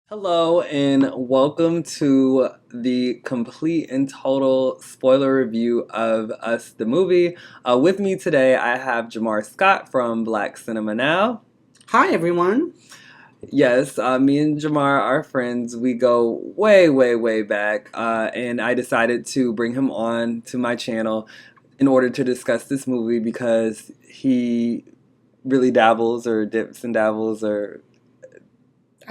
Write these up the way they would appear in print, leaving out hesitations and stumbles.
Hello, and welcome to the complete and total spoiler review of Us the Movie. With me today, I have Jamar Scott from Black Cinema Now. Hi, everyone. Yes, me and Jamar are friends. We go way, way, way back, and I decided to bring him on to my channel in order to discuss this movie because he really dabbles or dips and dabbles or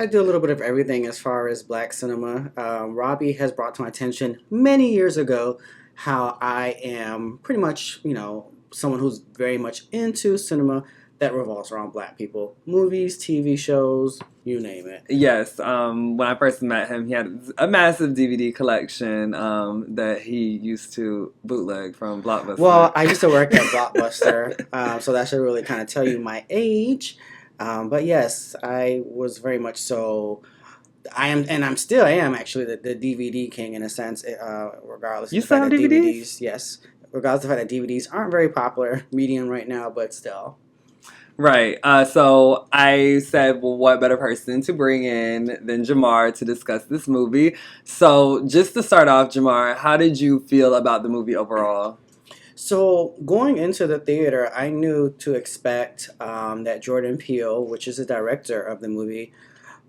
I do a little bit of everything as far as black cinema. Robbie has brought to my attention many years ago how I am pretty much, someone who's very much into cinema that revolves around black people. Movies, TV shows, you name it. Yes, when I first met him, he had a massive DVD collection that he used to bootleg from Blockbuster. Well, I used to work at Blockbuster, so that should really kind of tell you my age. But yes, I was very much so. I am, and I am actually the DVD king in a sense, regardless of You the still fact have that DVDs? yes, regardless of the fact that DVDs aren't very popular medium right now, but still. Right. So I said, well, what better person to bring in than Jamar to discuss this movie? So just to start off, Jamar, how did you feel about the movie overall? So going into the theater, I knew to expect that Jordan Peele, which is the director of the movie,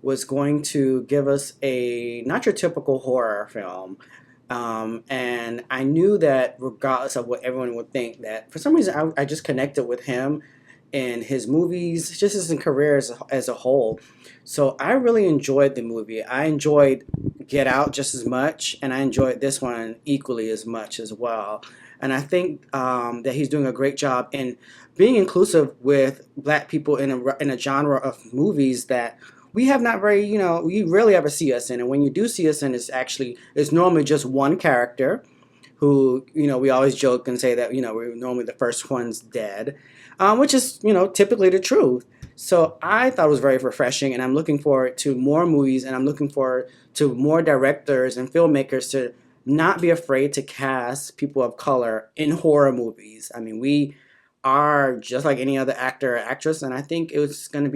was going to give us a not your typical horror film. And I knew that regardless of what everyone would think, that for some reason I just connected with him and his movies, just as in career as a whole. So I really enjoyed the movie. I enjoyed Get Out just as much, and I enjoyed this one equally as much as well. And I think that he's doing a great job in being inclusive with black people in a genre of movies that we have not very, you rarely ever see us in. And when you do see us in, it's normally just one character who, we always joke and say that, we're normally the first one's dead, which is, typically the truth. So I thought it was very refreshing, and I'm looking forward to more movies, and I'm looking forward to more directors and filmmakers to not be afraid to cast people of color in horror movies. I mean, we are just like any other actor or actress, and I think it's going to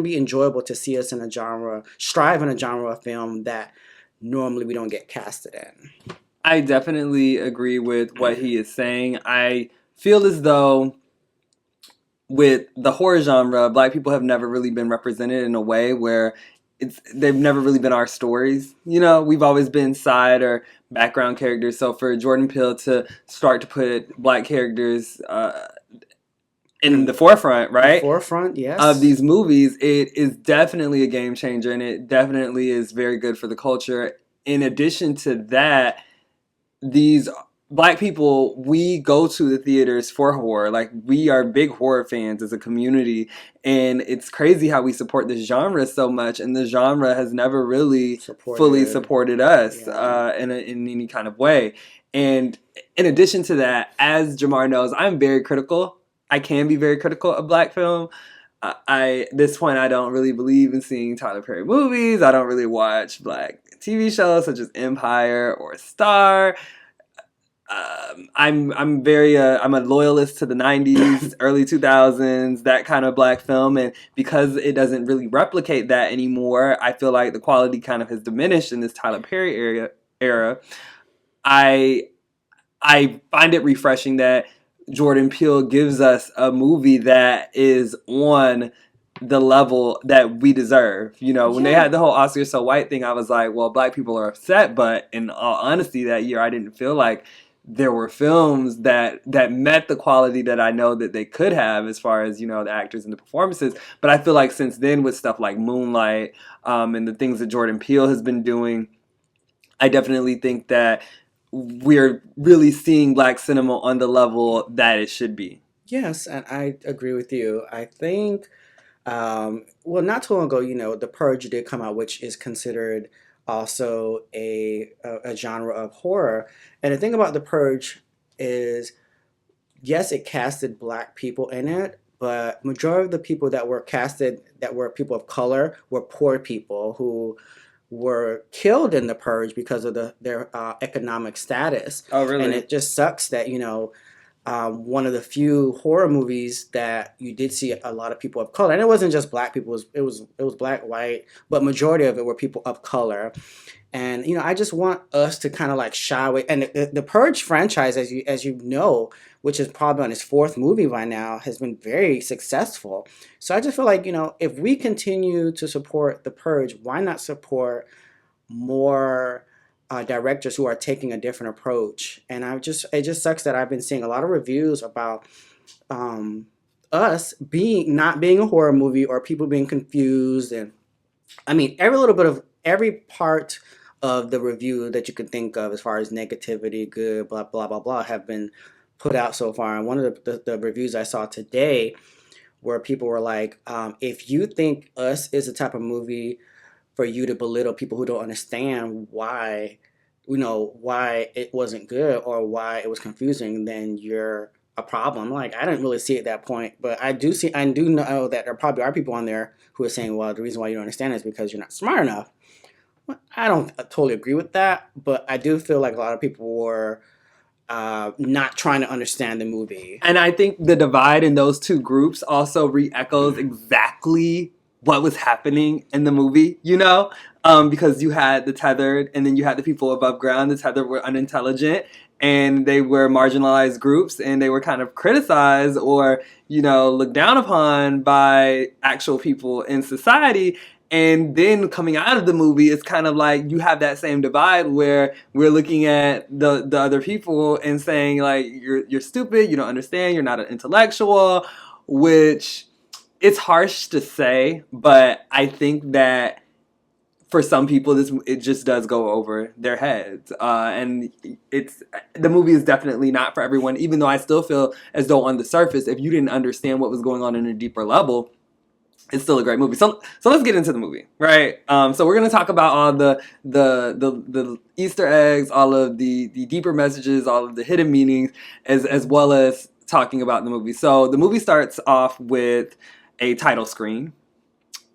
be enjoyable to see us in a genre, strive in a genre of film that normally we don't get casted in. I definitely agree with what he is saying. I feel as though with the horror genre, black people have never really been represented in a way where they've never really been our stories. You know, we've always been side or background characters. So for Jordan Peele to start to put black characters in In the forefront, the right, forefront, of yes. these movies, it is definitely a game changer, and it definitely is very good for the culture. In addition to that, these black people, we go to the theaters for horror. Like, we are big horror fans as a community, and it's crazy how we support this genre so much, and the genre has never really fully Supported, supported us yeah. in any kind of way. And in addition to that, as Jamar knows, I'm very critical. I can be very critical of black film. At this point, I don't really believe in seeing Tyler Perry movies. I don't really watch black TV shows such as Empire or Star. I'm a loyalist to the '90s, early 2000s, that kind of black film, and because it doesn't really replicate that anymore, I feel like the quality kind of has diminished in this Tyler Perry era. I I find it refreshing that Jordan Peele gives us a movie that is on the level that we deserve. You know, when they Yeah. had the whole Oscar so white thing, I was like, well, black people are upset, but in all honesty, that year I didn't feel like there were films that met the quality that I know that they could have as far as, you know, the actors and the performances. But I feel like since then, with stuff like Moonlight, and the things that Jordan Peele has been doing, I definitely think that we're really seeing black cinema on the level that it should be. Yes, and I agree with you. I think, well, not too long ago, The Purge did come out, which is considered also a genre of horror. And the thing about The Purge is, yes, it casted black people in it, but majority of the people that were casted that were people of color were poor people who were killed in the purge because of their economic status. Oh, And really? it just sucks that one of the few horror movies that you did see a lot of people of color, and it wasn't just black people. It was black, white, but majority of it were people of color. And I just want us to kind of like shy away. And the Purge franchise, as you know, which is probably on its fourth movie by now, has been very successful. So I just feel like if we continue to support the Purge, why not support more directors who are taking a different approach? And it just sucks that I've been seeing a lot of reviews about um, us being not being a horror movie, or people being confused. And I mean, every part of the review that you could think of, as far as negativity, good, blah blah blah blah, have been put out so far. And one of the reviews I saw today, where people were like, if you think Us is the type of movie for you to belittle people who don't understand why it wasn't good or why it was confusing, then you're a problem. Like, I didn't really see it at that point, but I do know that there probably are people on there who are saying, well, the reason why you don't understand it is because you're not smart enough. Well, I don't totally agree with that, but I do feel like a lot of people were not trying to understand the movie. And I think the divide in those two groups also re-echoes exactly what was happening in the movie, because you had the tethered and then you had the people above ground. The tethered were unintelligent and they were marginalized groups, and they were kind of criticized or, looked down upon by actual people in society. And then coming out of the movie, it's kind of like you have that same divide where we're looking at the other people and saying, like, you're stupid, you don't understand, you're not an intellectual, which it's harsh to say, but I think that for some people it just does go over their heads, and the movie is definitely not for everyone. Even though I still feel as though on the surface, if you didn't understand what was going on in a deeper level, it's still a great movie. So let's get into the movie, right? So we're gonna talk about all the Easter eggs, all of the deeper messages, all of the hidden meanings, as well as talking about the movie. So the movie starts off with a title screen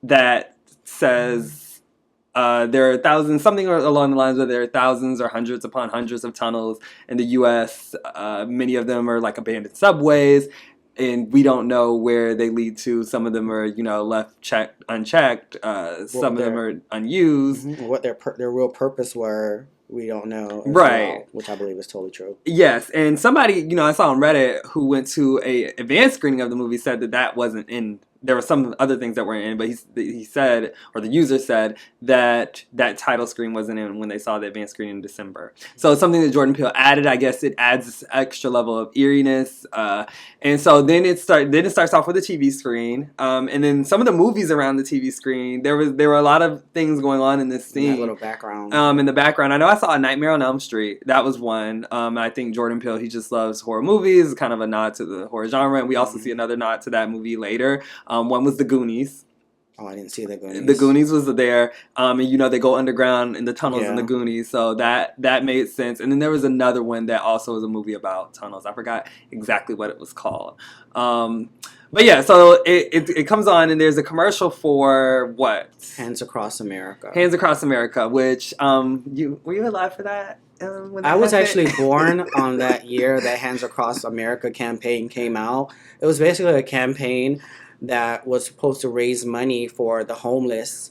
that says there are thousands, something along the lines where there are thousands or hundreds upon hundreds of tunnels in the U.S. Many of them are like abandoned subways, and we don't know where they lead to. Some of them are, left unchecked. Some of them are unused. Mm-hmm. What their real purpose were, we don't know. Right. Well, which I believe is totally true. Yes, and somebody, I saw on Reddit who went to a advanced screening of the movie said that wasn't in. There were some other things that weren't in, but he said, or the user said, that title screen wasn't in when they saw the advanced screen in December. So it's something that Jordan Peele added. I guess it adds this extra level of eeriness. And so then it starts off with a TV screen. And then some of the movies around the TV screen, there were a lot of things going on in this scene. That little background. In the background. I know I saw A Nightmare on Elm Street. That was one. I think Jordan Peele, he just loves horror movies. It's kind of a nod to the horror genre. And we also see another nod to that movie later. One was The Goonies. Oh, I didn't see The Goonies. The Goonies was there. And they go underground in the tunnels in The Goonies. So that made sense. And then there was another one that also was a movie about tunnels. I forgot exactly what it was called. But yeah, so it comes on and there's a commercial for what? Hands Across America. Hands Across America, which were you alive for that? I was actually born on that year that Hands Across America campaign came out. It was basically a campaign that was supposed to raise money for the homeless,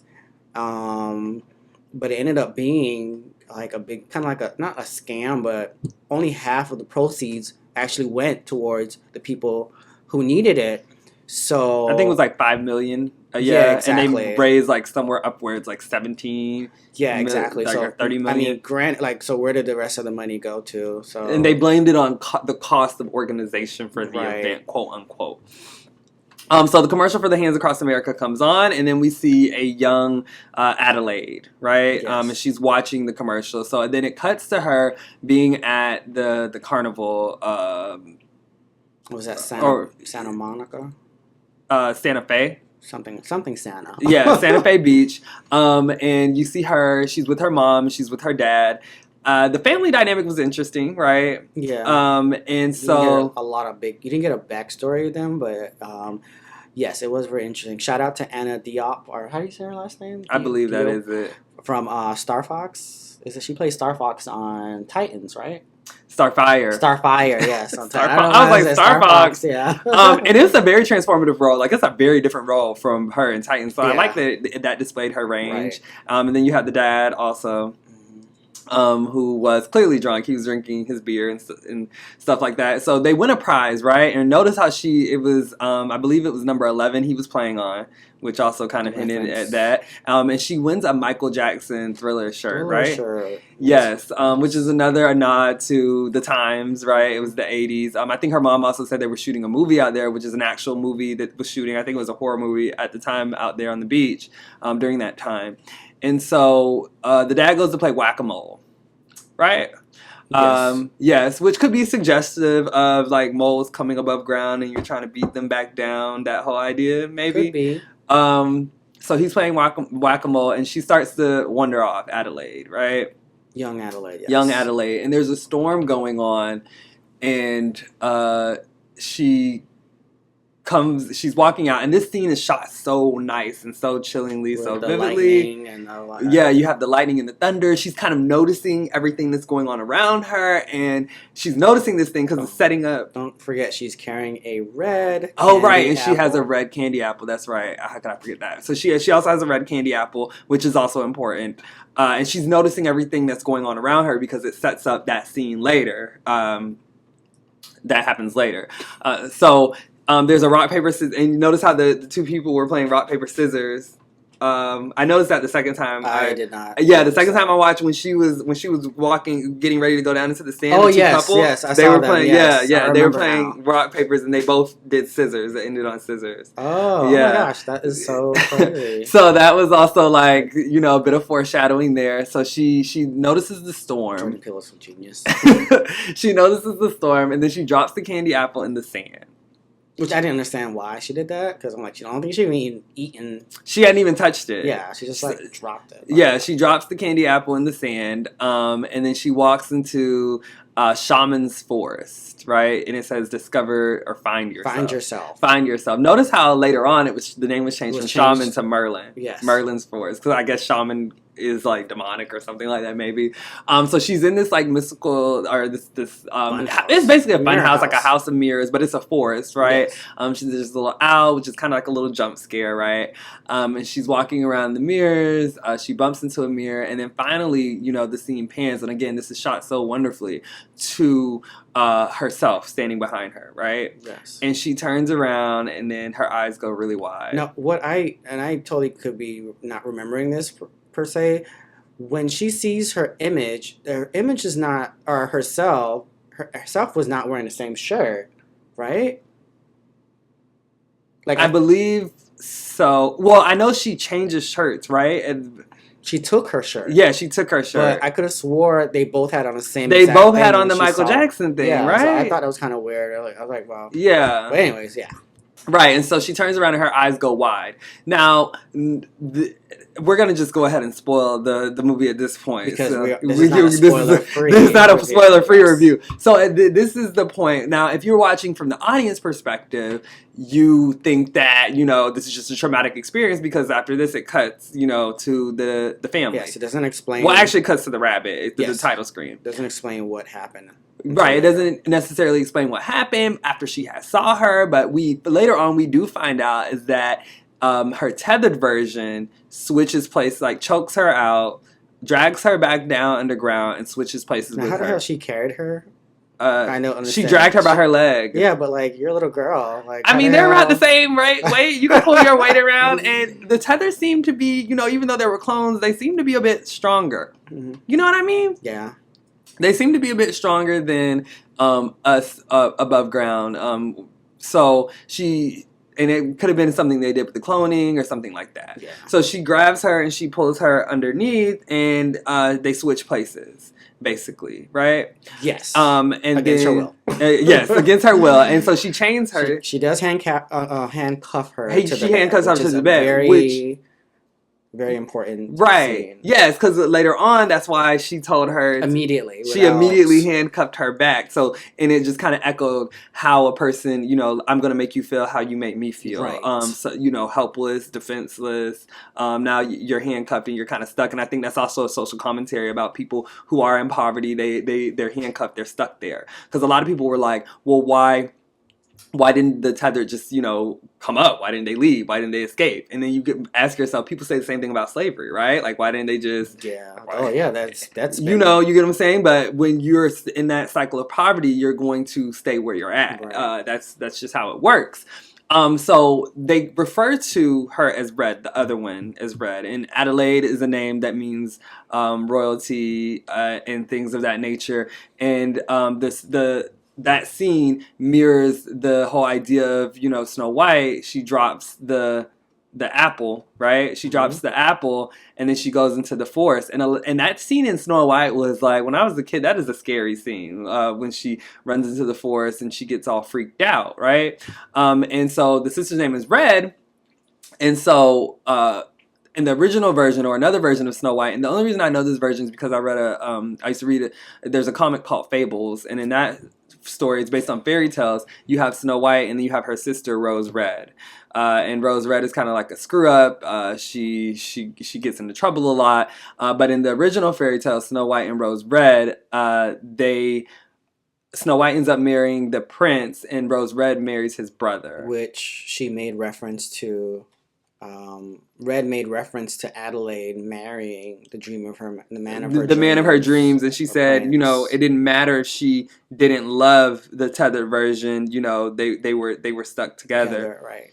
but it ended up being like a big, kind of like not a scam, but only half of the proceeds actually went towards the people who needed it. So I think it was like $5 million. Yeah, exactly. And they raised like somewhere upwards like 17. Yeah, exactly. Like, so 30 million. I mean, so where did the rest of the money go to? So and they blamed it on the cost of organization for the Right. event, quote unquote. So the commercial for the Hands Across America comes on, and then we see a young Adelaide, right? Yes. And she's watching the commercial. So then it cuts to her being at the carnival. Was that Santa Monica? Santa Fe. Something Santa. Yeah, Santa Fe Beach. And you see her. She's with her mom. She's with her dad. The family dynamic was interesting, right? Yeah. And so You didn't get a backstory of them, but yes, it was very interesting. Shout out to Anna Diop, or how do you say her last name? I believe that is it. From Star Fox. She plays Star Fox on Titans, right? Starfire. Starfire, yes. I don't know I was why I like said Star Fox. yeah. And it's a very transformative role. Like it's a very different role from her in Titans. So I like Yeah. that displayed her range. Right. And then you have the dad also, who was clearly drunk. He was drinking his beer and stuff like that. So they win a prize, right? And notice how it was, I believe it was number 11 he was playing on, which also kind of hinted at that. And she wins a Michael Jackson Thriller shirt, right? Shirt. Yes, which is another nod to the times, right? It was the 80s. I think her mom also said they were shooting a movie out there, which is an actual movie that was shooting. I think it was a horror movie at the time out there on the beach during that time. And so the dad goes to play whack-a-mole, right? Yes. Yes, which could be suggestive of like moles coming above ground and you're trying to beat them back down. That whole idea, maybe. Could be. So he's playing whack-a-mole, and she starts to wander off Adelaide, right? Young Adelaide, yes. Young Adelaide, and there's a storm going on, and she's walking out, and this scene is shot so nice and so chillingly, With so the vividly. Yeah, you have the lightning and the thunder. She's kind of noticing everything that's going on around her, and she's noticing this thing because it's setting up. Don't forget, she's carrying a red. Oh, right, and she has a apple. red candy apple. That's right. How could I forget that? So she also has a red candy apple, which is also important. And she's noticing everything that's going on around her because it sets up that scene later. That happens later. So there's a rock, paper, scissors. And you notice how the two people were playing rock, paper, scissors. I noticed that the second time. I did not. Yeah, the second time I watched when she was walking, getting ready to go down into the stand. Oh, the two yes, couple, yes, I they saw were them, playing. yes, Yeah, I they were remember playing now. rock, papers, and they both did scissors. It ended on scissors. Oh, Yeah. my gosh, that is so crazy. So that was also like a bit of foreshadowing there. So she notices the storm. Jordan Peele is a genius. She notices the storm, and then she drops the candy apple in the sand. Which I didn't understand why she did that, because I'm like, I don't think she even eaten. She hadn't even touched it. Yeah, she just like dropped it. Yeah, she drops the candy apple in the sand, and then she walks into Shaman's Forest, right? And it says "Discover or Find Yourself." Find yourself. Find yourself. Notice how later on the name was changed from Shaman to Merlin. Yes. Merlin's Forest, because I guess Shaman is like demonic or something like that, maybe. So she's in this like mystical or this it's basically a fun house, like a house of mirrors, but it's a forest, right? Yes. There's this little owl, which is kind of like a little jump scare, right? And she's walking around the mirrors. She bumps into a mirror, and then finally, the scene pans, and again, this is shot so wonderfully to herself standing behind her, right? Yes. And she turns around, and then her eyes go really wide. Now, I totally could be not remembering this per se. When she sees her image is not, or herself was not wearing the same shirt, right? Like I believe so. Well, I know she changes shirts, right? And she took her shirt. yeah, she took her shirt. But I could have swore they both had on the same. They exact both thing had on when the she Michael saw it. Jackson thing, Yeah, right? so I thought it was kind of weird. I was like, wow. Yeah. But anyways, yeah. Right, and so she turns around and her eyes go wide. Now, we're going to just go ahead and spoil the movie at this point. Because so this is not a spoiler-free This is not a review. spoiler-free Yes. review. So this is the point. Now, if you're watching from the audience perspective, you think that, this is just a traumatic experience because after this it cuts, to the family. Yes, it doesn't explain. Well, actually it cuts to the rabbit, to the Yes. title screen. Doesn't explain what happened. Right, it doesn't necessarily explain what happened after she has saw her, but later on we do find out is that her tethered version switches places, like chokes her out, drags her back down underground, and switches places Now, with how the her. hell she carried her? I don't She understand. dragged her by her leg. Yeah, but like you're a little girl. Like I mean, they're about the same, right? Weight. You can pull your weight around, and the tethers seem to be, even though they were clones, they seem to be a bit stronger. Mm-hmm. You know what I mean? Yeah. They seem to be a bit stronger than us above ground. So and it could have been something they did with the cloning or something like that. Yeah. So she grabs her and she pulls her underneath, and they switch places, basically, right? Yes. And against her will. Yes, against her will. And so she chains her. She does handcuff her. She handcuffs her to the bed, very which very important Right. scene. Yes, because later on, that's why she told her. Immediately, She without immediately handcuffed her back. So, and it just kind of echoed how a person, I'm gonna make you feel how you make me feel. right. So helpless, defenseless. Now you're handcuffed and you're kind of stuck. And I think that's also a social commentary about people who are in poverty. They're handcuffed. They're stuck there. Because a lot of people were like, well, why didn't the tether just, come up? Why didn't they leave? Why didn't they escape? And then you could ask yourself, people say the same thing about slavery, right? Like, why didn't they just, Yeah. why, Oh yeah. That's you been you get what I'm saying? But when you're in that cycle of poverty, you're going to stay where you're at. right. That's just how it works. So they refer to her as Red, the other one as Red. And Adelaide is a name that means royalty and things of that nature. And that scene mirrors the whole idea of Snow White. She drops the apple, right? She drops the apple, and then she goes into the forest. And that scene in Snow White was like, when I was a kid, that is a scary scene when she runs into the forest and she gets all freaked out, right? And so the sister's name is Red, and so in the original version or another version of Snow White, and the only reason I know this version is because I read I used to read it. There's a comic called Fables, and in that story, it's based on fairy tales. You have Snow White, and then you have her sister Rose Red. And Rose Red is kind of like a screw up. She gets into trouble a lot. But in the original fairy tale, Snow White and Rose Red, Snow White ends up marrying the prince, and Rose Red marries his brother. Which she made reference to. Red made reference to Adelaide marrying the man of her the dreams. man of her dreams, and she said, it didn't matter if she didn't love the tethered version. They were stuck together. Right.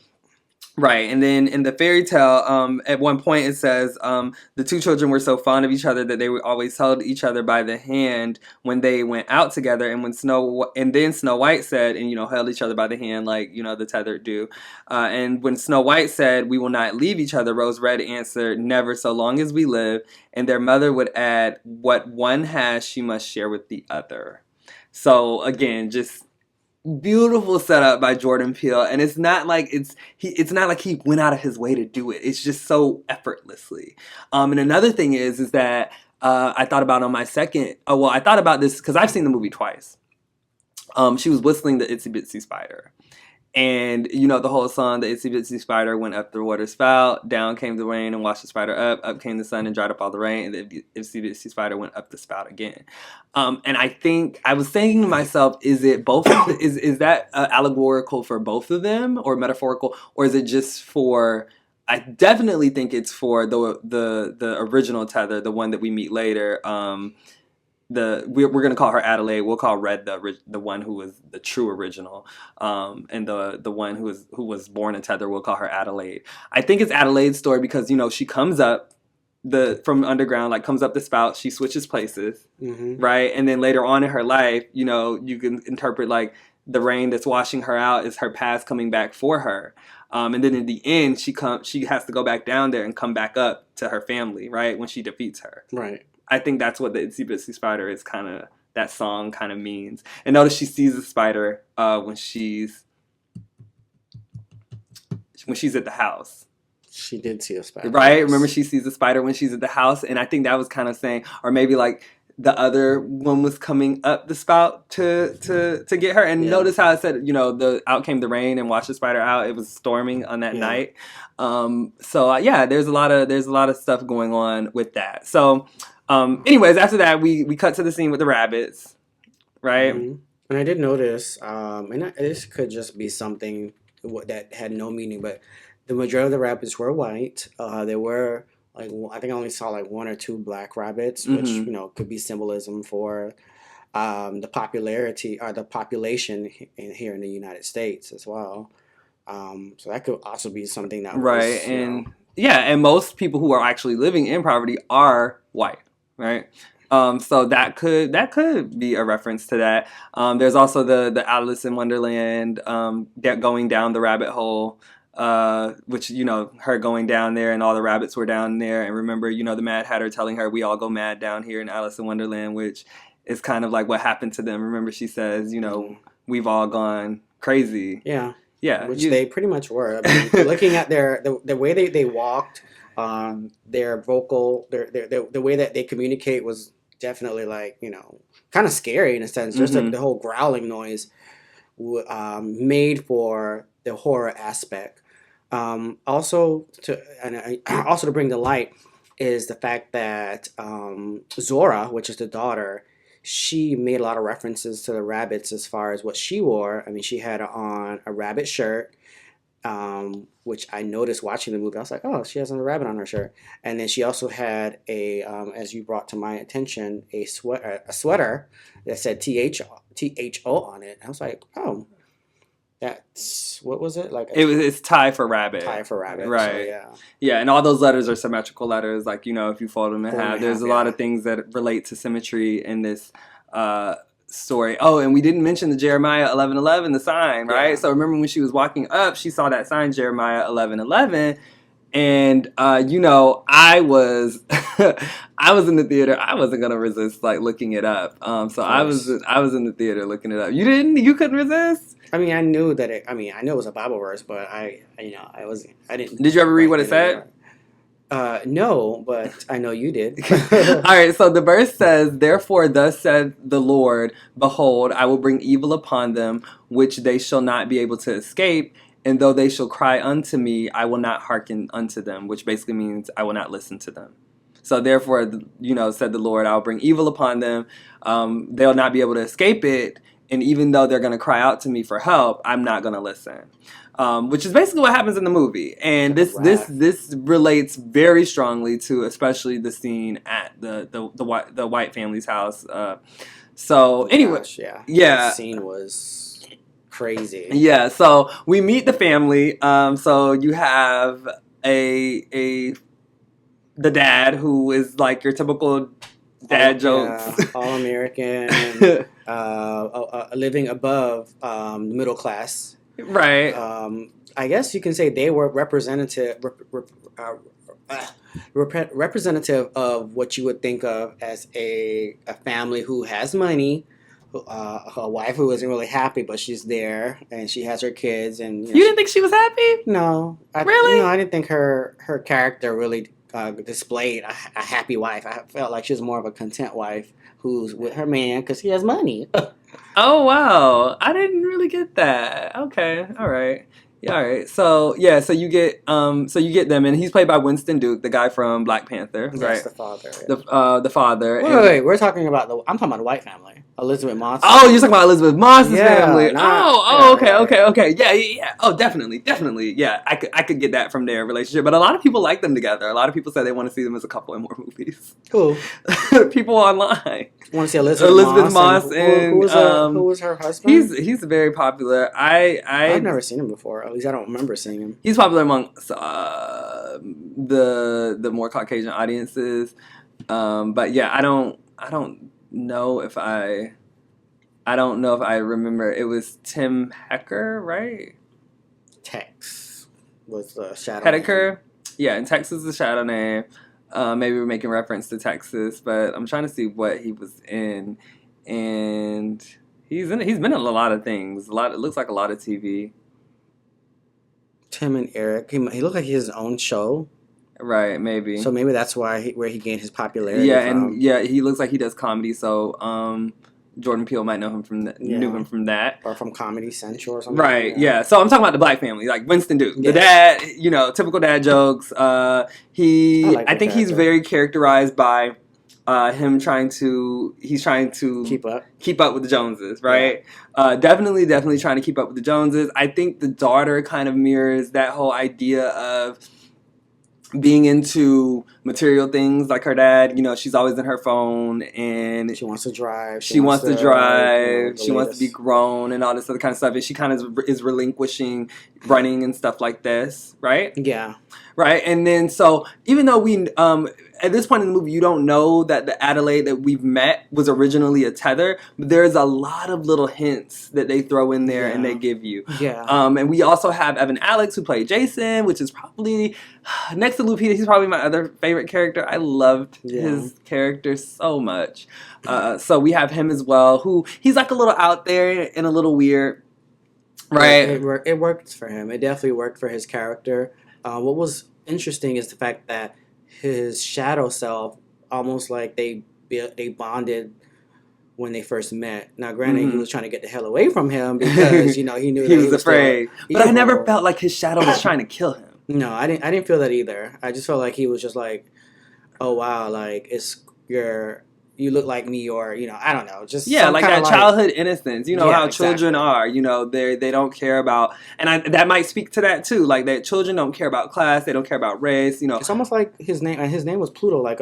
Right, and then in the fairy tale, at one point it says the two children were so fond of each other that they would always held each other by the hand when they went out together. And then Snow White said, and held each other by the hand like the tethered do. And when Snow White said, "We will not leave each other," Rose Red answered, "Never, so long as we live." And their mother would add, "What one has, she must share with the other." So again, just beautiful setup by Jordan Peele, and it's not like he went out of his way to do it. It's just so effortlessly. And another thing is that I thought about on my second. Oh well, I thought about this because I've seen the movie twice. She was whistling the Itsy Bitsy Spider. And the whole song, the Itsy Bitsy Spider went up the water spout, down came the rain and washed the spider up came the sun and dried up all the rain, and the Itsy Bitsy Spider went up the spout again. And I was thinking to myself, is it both? Is that allegorical for both of them, or metaphorical, or is it just for? I definitely think it's for the original tether, the one that we meet later. We're gonna call her Adelaide. We'll call Red the one who was the true original, and the one who was born a tether. We'll call her Adelaide. I think it's Adelaide's story because she comes up from underground, like comes up the spout. She switches places, right, and then later on in her life, you can interpret like the rain that's washing her out is her past coming back for her. And then in the end, she has to go back down there and come back up to her family, right, when she defeats her. Right. I think that's what the Itsy Bitsy Spider is that song kind of means. And notice she sees the spider when she's at the house. She did see a spider. Right? Remember, she sees the spider when she's at the house, and I think that was kind of saying, or maybe like the other one was coming up the spout to get her. And notice how I said, out came the rain and washed the spider out. It was storming on that night. So there's a lot of stuff going on with that. So. Anyways, after that, we cut to the scene with the rabbits, right? And I did notice, this could just be something that had no meaning, but the majority of the rabbits were white. There were I think I only saw like one or two black rabbits, which could be symbolism for the popularity or the population here in the United States as well. So that could also be something that right, and and most people who are actually living in poverty are white. Right, so that could be a reference to that. There's also the Alice in Wonderland going down the rabbit hole, which her going down there and all the rabbits were down there. And remember, the Mad Hatter telling her we all go mad down here in Alice in Wonderland, which is kind of like what happened to them. Remember, she says, we've all gone crazy. Yeah, Yeah, which they pretty much were. I mean, looking at the way they walked. Their vocal, the way that they communicate was definitely like, kind of scary in a sense. Just Mm-hmm. the whole growling noise made for the horror aspect. Also to bring to light is the fact that Zora, which is the daughter, she made a lot of references to the rabbits as far as what she wore. I mean, she had on a rabbit shirt, which I noticed watching the movie. I was like, oh, she has a rabbit on her shirt. And then she also had as you brought to my attention, a sweater that said THO on it. I was like, oh, that's what was it like? It's tie for rabbit. Tie for rabbit. So Right. yeah, Yeah, and all those letters are symmetrical letters. Like, if you fold them in fold them half, in there's half. a lot Yeah, of things that relate to symmetry in this uh, story. Oh, and we didn't mention the Jeremiah 11:11, the sign, right? yeah. So remember when she was walking up, she saw that sign, Jeremiah 11:11, and I was I was in the theater. I wasn't gonna resist like looking it up. So Of I was course. I was in the theater looking it up. You didn't? You couldn't resist? I mean, I knew that it. I mean, I knew it was a Bible verse, but I was, I didn't Did you ever read write what it anything said? down. No, but I know you did. All right, so the verse says, "Therefore, thus said the Lord, behold, I will bring evil upon them, which they shall not be able to escape. And though they shall cry unto me, I will not hearken unto them," which basically means I will not listen to them. So therefore, said the Lord, I'll bring evil upon them. They'll not be able to escape it. And even though they're going to cry out to me for help, I'm not going to listen. Which is basically what happens in the movie. And this relates very strongly to especially the scene at the white family's house. So Oh anyway, gosh, yeah. That yeah. scene was crazy. Yeah, so we meet the family. So you have a the dad who is like your typical dad jokes. Yeah, all American, living above the middle class. Right. I guess you can say they were representative of what you would think of as a family who has money, a wife who isn't really happy, but she's there and she has her kids, and You didn't think she was happy? no, Really? I didn't think her character really displayed a happy wife. I felt like she was more of a content wife who's with her man because he has money. Oh wow, I didn't really get that. Okay, all right, yeah, all right. So yeah, so you get them, and he's played by Winston Duke, the guy from Black Panther, That's right? the father. Yeah. The father. Wait, we're talking about I'm talking about the white family. Elizabeth Moss. Oh, you're talking about Elizabeth Moss's Yeah, family. yeah, Okay, yeah, okay, yeah. okay. Yeah, yeah, yeah. Oh, definitely. Yeah, I could get that from their relationship. But a lot of people like them together. A lot of people say they want to see them as a couple in more movies. Who? People online. Want to see Elizabeth, Elizabeth Moss? Moss And who and was her husband? he's very popular. I've never seen him before. At least I don't remember seeing him. He's popular among the more Caucasian audiences. But yeah, I don't know if I remember. It was Tim Hecker, right? Tex was the shadow. Hedeker. Yeah, and Texas is the shadow name. Maybe we're making reference to Texas, but I'm trying to see what he was in, and he's been in a lot of things. It looks like a lot of TV. Tim and Eric. He looked like he has his own show, Right, maybe. so maybe that's where he gained his popularity Yeah, from. and yeah, he looks like he does comedy. So Jordan Peele might know him knew Yeah. him from that. Or from Comedy Central or something. Right, yeah. So I'm talking about the black family, like Winston Duke, the Yes. dad. Typical dad jokes. I like I the think he's character. very characterized by him trying to keep up with the Joneses, right? Definitely trying to keep up with the Joneses. I think the daughter kind of mirrors that whole idea of being into material things like her dad. She's always in her phone and She wants to drive. she wants to drive. the She wants to be latest. grown and all this other kind of stuff. And she kind of is relinquishing running and stuff like this, right? Yeah. Right. And then so even though we at this point in the movie you don't know that the Adelaide that we've met was originally a tether, but there's a lot of little hints that they throw in there and Yeah. they give you. Yeah. And we also have Evan Alex who played Jason, which is probably next to Lupita. He's probably my other favorite character. I loved his character so much. So we have him as well, who he's like a little out there and a little weird, right? It worked for him. It definitely worked for his character. What was interesting is the fact that his shadow self, almost like they bonded when they first met. Now, granted, he Hmm. was trying to get the hell away from him because he knew He that he was was still afraid, but I never evil. felt like his shadow was trying to kill him. No, I didn't. I didn't feel that either. I just felt like he was just like, oh wow, like it's your you look like me, or I don't know, just Yeah, some like kind of that like childhood innocence. You know yeah, how children exactly. are. They don't care about, and that might speak to that too. Like that children don't care about class. They don't care about race. It's almost like his name, and his name was Pluto, like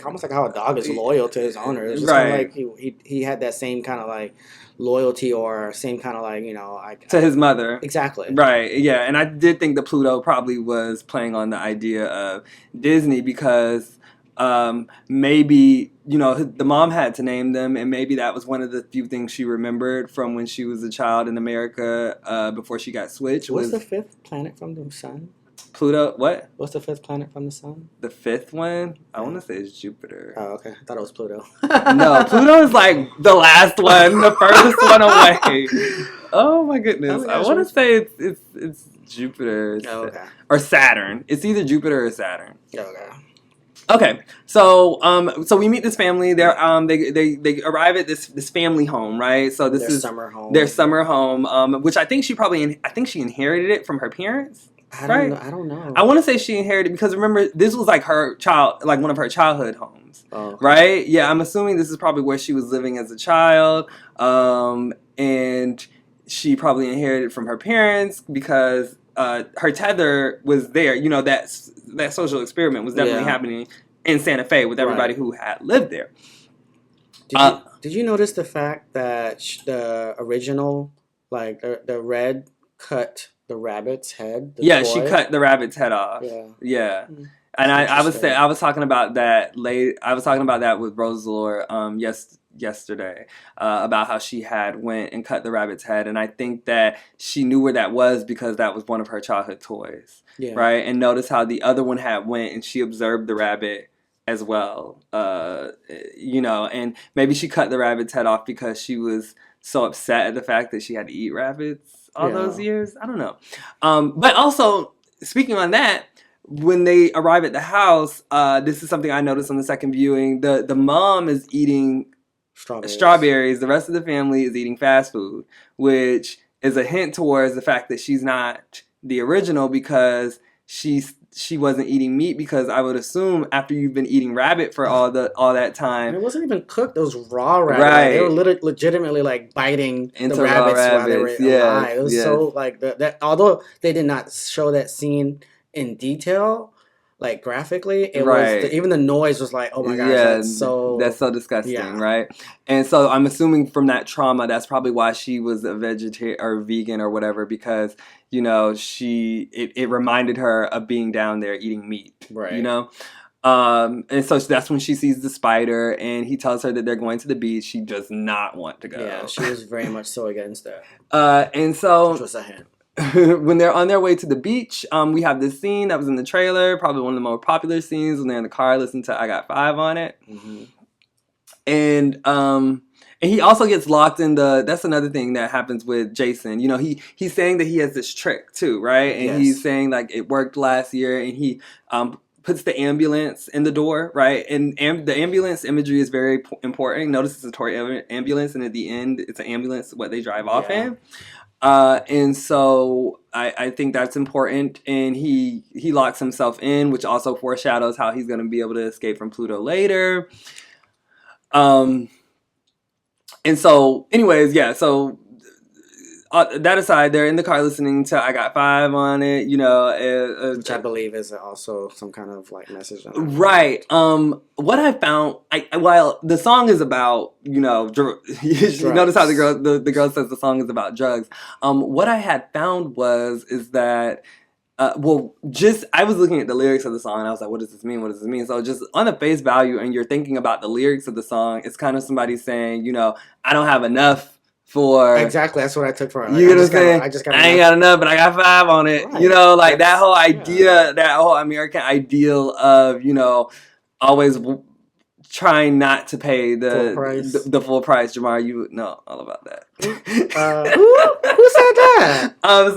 almost like how a dog is loyal to his owner. It's just kind of Right. like he had that same kind of like loyalty, or same kind of like To his mother. exactly. Right, yeah, and I did think that Pluto probably was playing on the idea of Disney because maybe the mom had to name them, and maybe that was one of the few things she remembered from when she was a child in America before she got switched What's the was fifth planet from the sun? Pluto. What? What's the fifth planet from the sun? The fifth one? I want Yeah. to say it's Jupiter. Oh, okay. I thought it was Pluto. No, Pluto is like the last one, the furthest one away. Oh my Oh goodness! my I gosh, want to say it's Jupiter oh, okay. or Saturn. It's either Jupiter or Saturn. Okay. Okay, so we meet this family. They arrive at this family home, right? So this Their is summer their home. summer home, which I think she inherited it from her parents, I don't know. right? I don't I know. want to say she inherited because remember this was like like one of her childhood homes, Oh, okay. right? Yeah, I'm assuming this is probably where she was living as a child, and she probably inherited from her parents because her tether was there. That social experiment was definitely Yeah. happening in Santa Fe with everybody Right. who had lived there. Did Uh, you notice the fact that the original, like the red cut the rabbit's head, the yeah, she toy? cut the rabbit's head off. Yeah. Yeah. Mm. And It's I interesting. was talking about that late. I was talking about that with Rosalore yesterday about how she had went and cut the rabbit's head, and I think that she knew where that was because that was one of her childhood toys, Yeah. right? And notice how the other one had went and she observed the rabbit as well, and maybe she cut the rabbit's head off because she was so upset at the fact that she had to eat rabbits all those Yeah. years. I don't know, but also speaking on that when they arrive at the house, this is something I noticed on the second viewing. The mom is eating Strawberries. strawberries. The rest of the family is eating fast food, which is a hint towards the fact that she's not the original because she wasn't eating meat because I would assume after you've been eating rabbit for all that And time, it wasn't even cooked. It was raw rabbit. Like they were right? legitimately like biting the Into raw rabbits while they were rabbits. Yes, alive. It was yes, so like that. Although they did not show that scene in detail, like graphically, it was right. even the noise was like, oh my gosh, Yeah, that's that's so so disgusting, yeah. right? And so I'm assuming from that trauma, that's probably why she was a vegetarian or vegan or whatever, because it reminded her of being down there eating meat, Right. and so that's when she sees the spider, and he tells her that they're going to the beach. She does not want to Yeah, go, she was very much so against that, and which so was a hint. when they're on their way to the beach, we have this scene that was in the trailer, probably one of the more popular scenes when they're in the car listening to "I Got Five" on it. Hmm. And he also gets locked in that's another thing that happens with Jason. He's saying that he has this trick too, right? And he's Yes. saying like it worked last year, and he puts the ambulance in the door, right? And the ambulance imagery is very important. Notice it's a toy ambulance, and at the end it's an ambulance what they drive off Yeah. in. And so I think that's important, and he locks himself in, which also foreshadows how he's going to be able to escape from Pluto later. Um, and so, anyways, yeah. So that aside, they're in the car listening to "I Got Five" on it. Which I believe is also some kind of like message on it. Right. What I found, while the song is about, you notice how Drugs. the girl says the song is about drugs. What I had found is that, just I was looking at the lyrics of the song and I was like, what does this mean? What does this mean? So just on the face value, and you're thinking about the lyrics of the song, it's kind of somebody saying, I don't have enough for. Exactly, that's what I took from it. You Like, know what I'm saying? I just got I ain't enough. got enough, but I got five on it. Right. Like that whole Yeah. idea, that whole American ideal of, always trying not to pay Full price. the full price. Jamar, you know all about that. Who said that?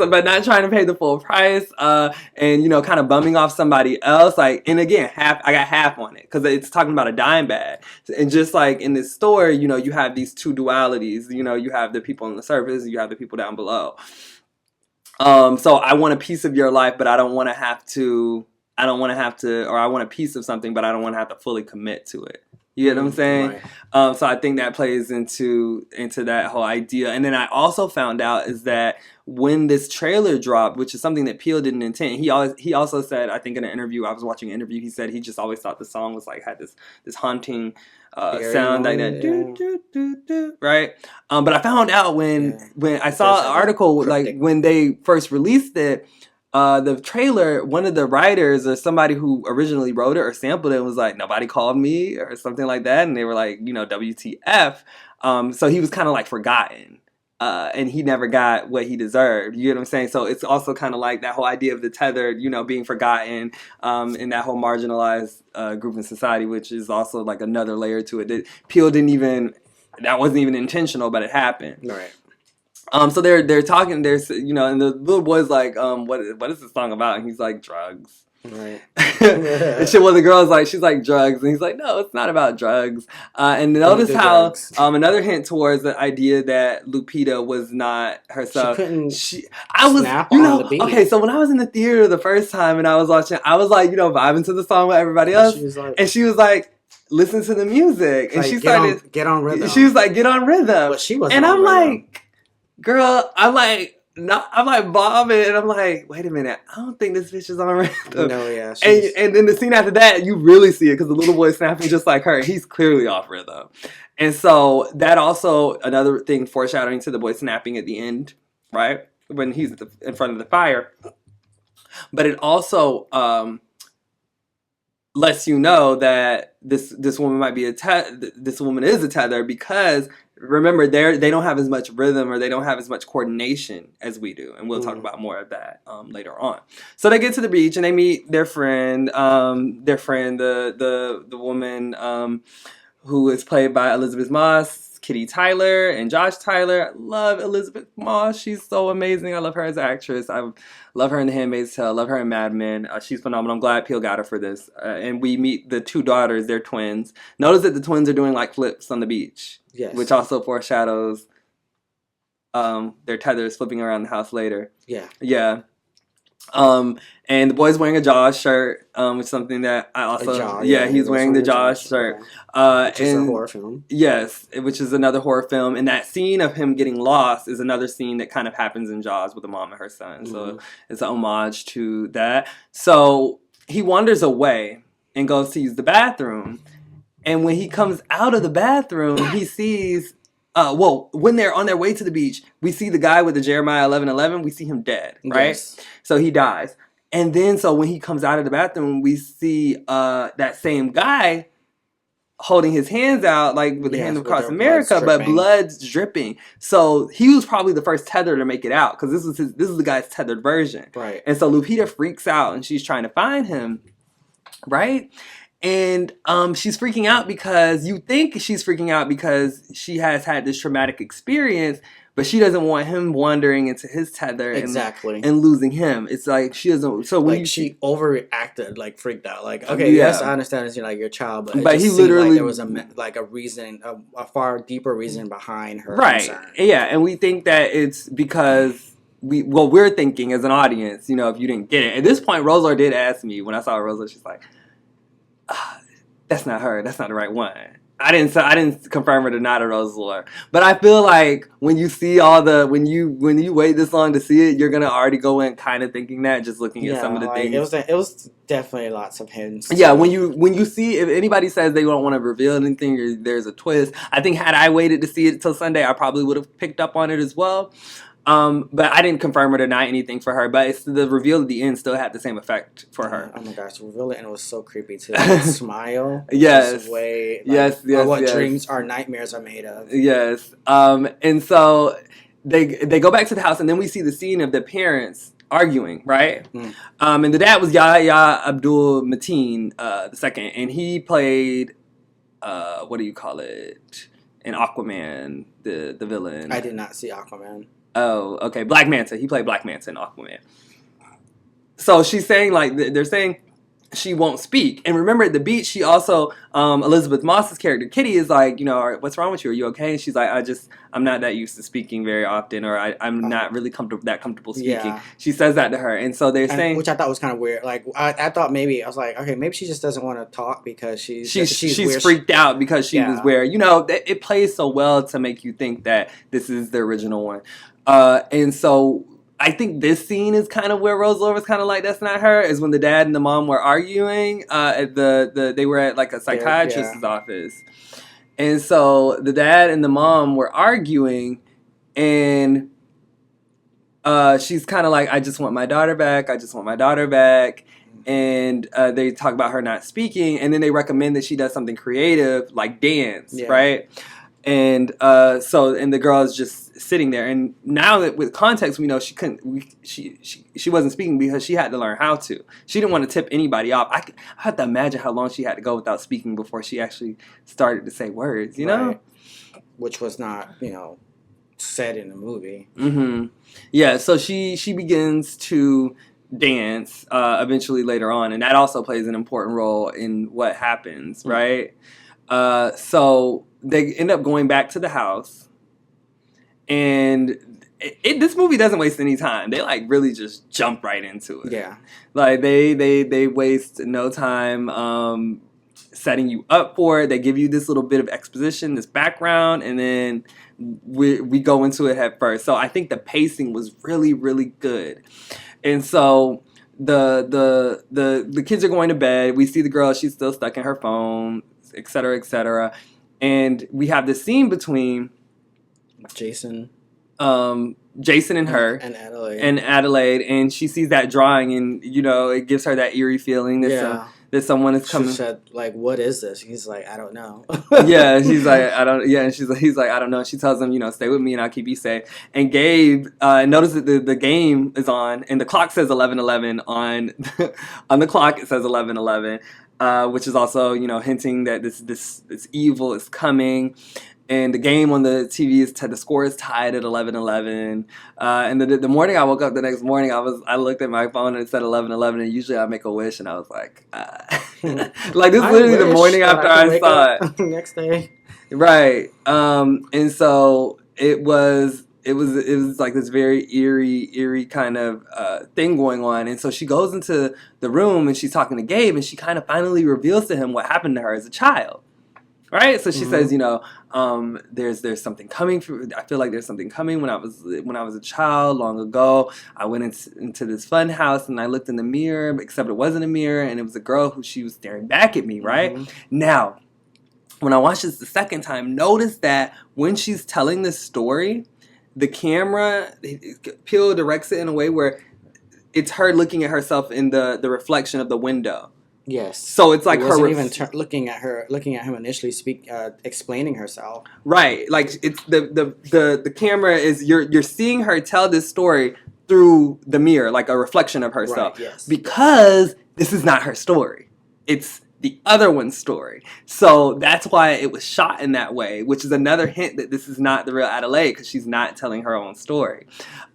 But not trying to pay the full price, and you know, kind of bumming off somebody else. Like, and again, I got half on it because it's talking about a dime bag. And just like in this story, you know, you have these two dualities. You know, you have the people on the surface, you have the people down below. So I want a piece of your life, but I don't want to have to. Or I want a piece of something, but I don't want to have to fully commit to it. You get what I'm saying? Right. So I think that plays into that whole idea. And then I also found out is that when this trailer dropped, which is something that Peele didn't intend, he also said, I think in an interview, I was watching an interview, he said he just always thought the song was like had this haunting sound like that, doo, doo, doo, doo, right? But I found out when I saw an article like when they first released it. The trailer, one of the writers or somebody who originally wrote it or sampled it was like, nobody called me or something like that. And they were like, you know, WTF. So he was kind of like forgotten. And he never got what he deserved. You get what I'm saying? So it's also kind of like that whole idea of the tethered, you know, being forgotten, in that whole marginalized group in society, which is also like another layer to it. That Peele that wasn't even intentional, but it happened. Right. So they're talking, you know, and the little boy's like, what is this song about? And he's like, drugs. Right. And shit, well, the girl's like, she's like, drugs. And he's like, no, it's not about drugs. And notice how, another hint towards the idea that Lupita was not herself. I was, you know, okay, so when I was in the theater the first time and I was watching, I was like, you know, vibing to the song with everybody else. And she was like, listen to the music. And she started, get on rhythm. She was like, get on rhythm. But she wasn't. And I'm like, girl, I'm like bobbing, and I'm like, wait a minute, I don't think this bitch is on rhythm. No, yeah. And then the scene after that, you really see it because the little boy's snapping just like her. He's clearly off rhythm. And so that also, another thing foreshadowing to the boy snapping at the end, right? When he's in front of the fire. But it also lets you know that this woman might be this woman is a tether because remember they don't have as much rhythm or they don't have as much coordination as we do, and we'll talk about more of that later on. So they get to the beach and they meet their friend, the woman who is played by Elizabeth Moss, Kitty Tyler, and Josh Tyler. I love Elizabeth Moss. She's so amazing. I love her as an actress. I love her in The Handmaid's Tale. I love her in Mad Men. She's phenomenal. I'm glad Peele got her for this. And we meet the two daughters. They're twins. Notice that the twins are doing like flips on the beach. Yes. Which also foreshadows their tethers flipping around the house later. Yeah. Yeah. And the boy's wearing a Jaws shirt, which is something that I also, he's wearing the Jaws shirt. Which is a horror film. Yes, which is another horror film. And that scene of him getting lost is another scene that kind of happens in Jaws with the mom and her son. Mm-hmm. So it's an homage to that. So he wanders away and goes to use the bathroom. And when he comes out of the bathroom, he sees, when they're on their way to the beach, we see the guy with the Jeremiah 11:11. We see him dead, right? Yes. So he dies. And then, so when he comes out of the bathroom, we see that same guy holding his hands out, like with the hands across America, but blood's dripping. So he was probably the first tether to make it out because this is the guy's tethered version. Right. And so Lupita freaks out and she's trying to find him, right? And she's freaking out because you think she's freaking out because she has had this traumatic experience, but she doesn't want him wandering into his tether and losing him. It's like she doesn't. So when she overreacted, like freaked out. Like, okay, yes, I understand it's like your child, but he literally like there was a reason, a far deeper reason behind her concern. Yeah, and we think that it's because we're thinking as an audience, you know, if you didn't get it. At this point, Rosler did ask me when I saw Rosler, she's like, that's not her. That's not the right one. I didn't confirm or deny the Rosler, but I feel like when you see when you wait this long to see it, you're gonna already go in kind of thinking that, just looking at some of the things. It was definitely lots of hints. Yeah, when you see, if anybody says they don't want to reveal anything or there's a twist, I think had I waited to see it till Sunday, I probably would have picked up on it as well. But I didn't confirm or deny anything for her. But the reveal at the end still had the same effect for her. Oh my gosh, the reveal at the end was so creepy too. That smile. Yes. Yes. What dreams or nightmares are made of. Yes. And so they go back to the house, and then we see the scene of the parents arguing, right? Mm. And the dad was Yahya Abdul Mateen II, and he played what do you call it? In Aquaman, the villain. I did not see Aquaman. Oh, okay. Black Manta. He played Black Manta in Aquaman. So she's saying, like, they're saying she won't speak. And remember, at the beach, she also, Elizabeth Moss's character, Kitty, is like, what's wrong with you? Are you okay? And she's like, I'm not that used to speaking very often, or I'm not really comfortable speaking. Yeah. She says that to her. And so they're saying... Which I thought was kind of weird. Like, I thought maybe, I was like, okay, maybe she just doesn't want to talk because she's freaked out because she was weird. It plays so well to make you think that this is the original one. And so... I think this scene is kind of where Rose Laura was kind of like, that's not her, is when the dad and the mom were arguing at they were at like a psychiatrist's office. And so the dad and the mom were arguing, and she's kind of like, I just want my daughter back. And they talk about her not speaking, and then they recommend that she does something creative like dance, right? And and the girl is just sitting there. And now that with context, we know she couldn't. She wasn't speaking because she had to learn how to. She didn't want to tip anybody off. I have to imagine how long she had to go without speaking before she actually started to say words. You know, which was not said in the movie. Mm-hmm. Yeah. So she begins to dance eventually later on, and that also plays an important role in what happens, right? So they end up going back to the house, and this movie doesn't waste any time. They like really just jump right into it. Yeah, like they waste no time setting you up for it. They give you this little bit of exposition, this background, and then we go into it head first. So I think the pacing was really, really good, and so. The kids are going to bed. We see the girl; she's still stuck in her phone, et cetera, and we have this scene between Jason and her and Adelaide, and she sees that drawing, and it gives her that eerie feeling that someone is coming. She said, like, what is this? He's like, I don't know. Yeah, she's like, I don't. Yeah, and he's like, I don't know. She tells him, stay with me and I'll keep you safe. And Gabe notices that the game is on, and the clock says 11:11 on on the clock. It says 11:11, which is also hinting that this evil is coming. And the game on the TV the score is tied at 11:11. And the morning I woke up the next morning, I looked at my phone and it said 11:11. And usually I make a wish, and I was like, like this is literally the morning after I saw it. Next day, right? And so it was like this very eerie kind of thing going on. And so she goes into the room and she's talking to Gabe, and she kind of finally reveals to him what happened to her as a child. Right, so she says, there's something coming. I feel like there's something coming. When I was a child, long ago, I went into this fun house and I looked in the mirror, except it wasn't a mirror, and it was a girl who she was staring back at me. Right now, when I watched this the second time, notice that when she's telling this story, the camera Peele directs it in a way where it's her looking at herself in the reflection of the window. Yes. So it's like wasn't even looking at him initially explaining herself. Right. Like it's the camera is you're seeing her tell this story through the mirror, like a reflection of herself. Right, yes. Because this is not her story. It's the other one's story. So that's why it was shot in that way, which is another hint that this is not the real Adelaide, because she's not telling her own story.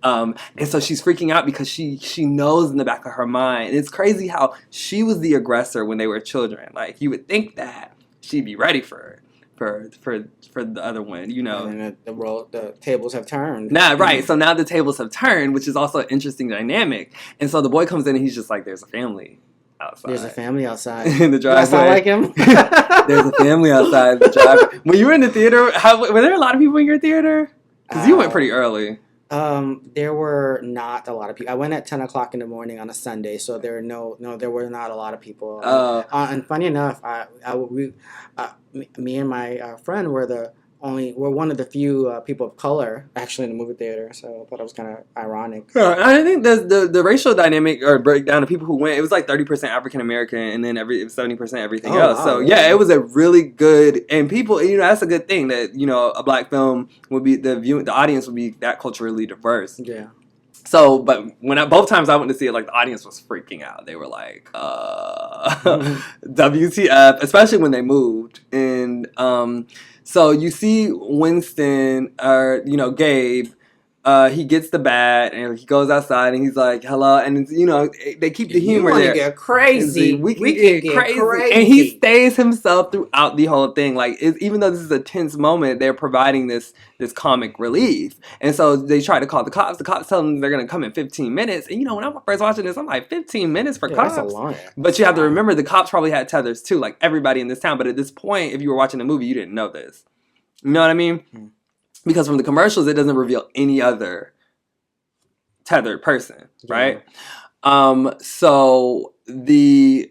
And so she's freaking out because she knows in the back of her mind. And it's crazy how she was the aggressor when they were children. Like, you would think that she'd be ready for the other one, And the tables have turned. Right. So now the tables have turned, which is also an interesting dynamic. And so the boy comes in and he's just like, there's a family outside. There's a family outside. In the driveway. Does that sound like him? There's a family outside the driveway. When you were in the theater, were there a lot of people in your theater? Because you went pretty early. There were not a lot of people. I went at 10 o'clock in the morning on a Sunday, so there were not a lot of people. And funny enough, me and my friend were one of the few people of color actually in the movie theater, so I thought it was kind of ironic. I think the racial dynamic or breakdown of people who went, it was like 30% African American, and then 70% everything else. Wow, so yeah, it was a really good, and people, that's a good thing that a black film would be the audience would be that culturally diverse. Yeah. So, but both times I went to see it, like the audience was freaking out. They were like, "WTF?" They were like, "WTF?" Especially when they moved, and so you see Winston or Gabe. He gets the bat and he goes outside and he's like, "Hello," and they keep the If you humor want to there. get And see, crazy, we we can can get get crazy, and he crazy. stays himself throughout the whole thing. Like, even though this is a tense moment, they're providing this comic relief. And so they try to call the cops. The cops tell them they're going to come in 15 minutes. And when I'm first watching this, I'm like, 15 minutes for Yeah, that's a cops? long But you have to time. remember the cops probably had tethers too, like everybody in this town. But at this point, if you were watching the movie, you didn't know this. You know what I mean? Hmm. Because from the commercials, it doesn't reveal any other tethered person, right? So the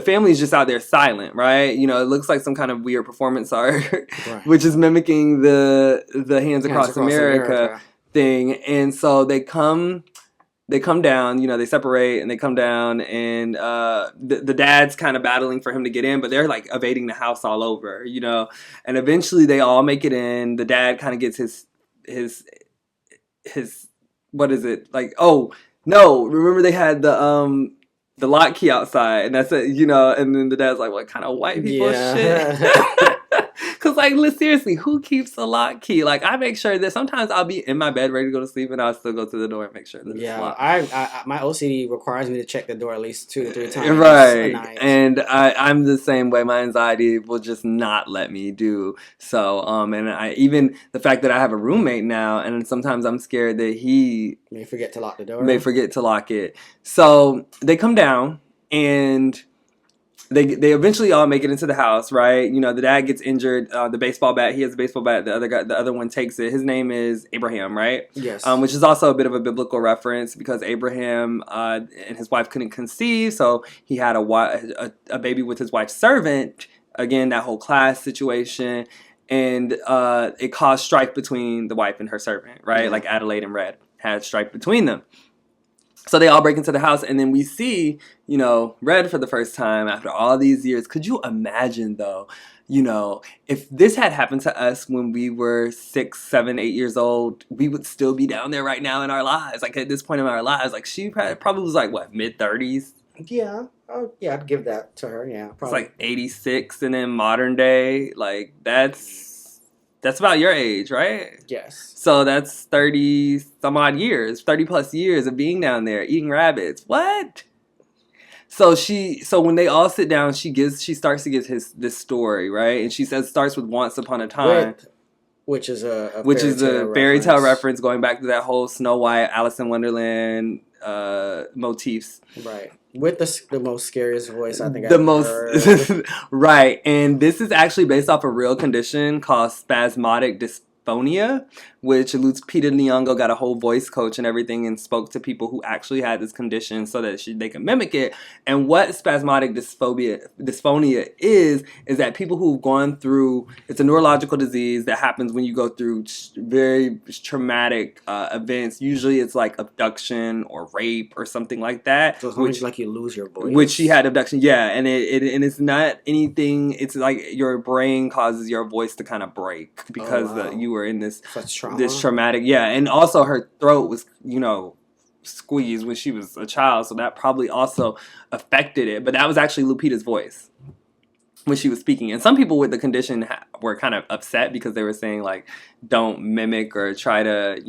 family is just out there silent, right? It looks like some kind of weird performance art, Right. which is mimicking the Hands Across America thing. And so they come down, they separate and they come down, and the dad's kind of battling for him to get in, but they're like evading the house all over, and eventually they all make it in. The dad kind of gets his what is it, like, oh no, remember they had the lock key outside, and that's it, and then the dad's like, what kind of white people shit? Because, like, seriously, who keeps the lock key? Like, I make sure that sometimes I'll be in my bed ready to go to sleep, and I'll still go to the door and make sure that it's locked. I my OCD requires me to check the door at least 2 to 3 times Right. a night. And I'm the same way. My anxiety will just not let me do so. And even the fact that I have a roommate now, and sometimes I'm scared that he may forget to lock the door. may forget to lock it. So they come down and they eventually all make it into the house, right? The dad gets injured. The baseball bat, he has a baseball bat. The other one takes it. His name is Abraham, right? Yes. Which is also a bit of a biblical reference because Abraham and his wife couldn't conceive, so he had a baby with his wife's servant. Again, that whole class situation, and it caused strife between the wife and her servant, right? Yeah. Like Adelaide and Red had strife between them. So they all break into the house, and then we see, Red for the first time after all these years. Could you imagine, though, if this had happened to us when we were 6, 7, 8 years old, we would still be down there right now in our lives. Like, at this point in our lives, like, she probably was like, what, mid-30s? Yeah. Oh, yeah, I'd give that to her, yeah. Probably. It's like 86, and then modern day, like, that's about your age, right? Yes. So that's 30 some odd years, 30 plus years of being down there eating rabbits. What? So when they all sit down, she starts to give this story, right? And she starts with Once Upon a Time. Which is a fairy tale reference going back to that whole Snow White, Alice in Wonderland motifs. Right. With the most scariest voice I think I've heard. Right. And this is actually based off a real condition called spasmodic dysphonia, which Lupita Nyong'o got a whole voice coach and everything and spoke to people who actually had this condition so that they can mimic it. And what spasmodic dysphonia is that people who've gone through, it's a neurological disease that happens when you go through very traumatic events. Usually it's like abduction or rape or something like that. So it's almost like you lose your voice. Which she had abduction, yeah. And it's not anything, it's like your brain causes your voice to kind of break because you were in this traumatic, yeah. And also her throat was, squeezed when she was a child, so that probably also affected it. But that was actually Lupita's voice when she was speaking. And some people with the condition were kind of upset because they were saying, like, don't mimic or try to,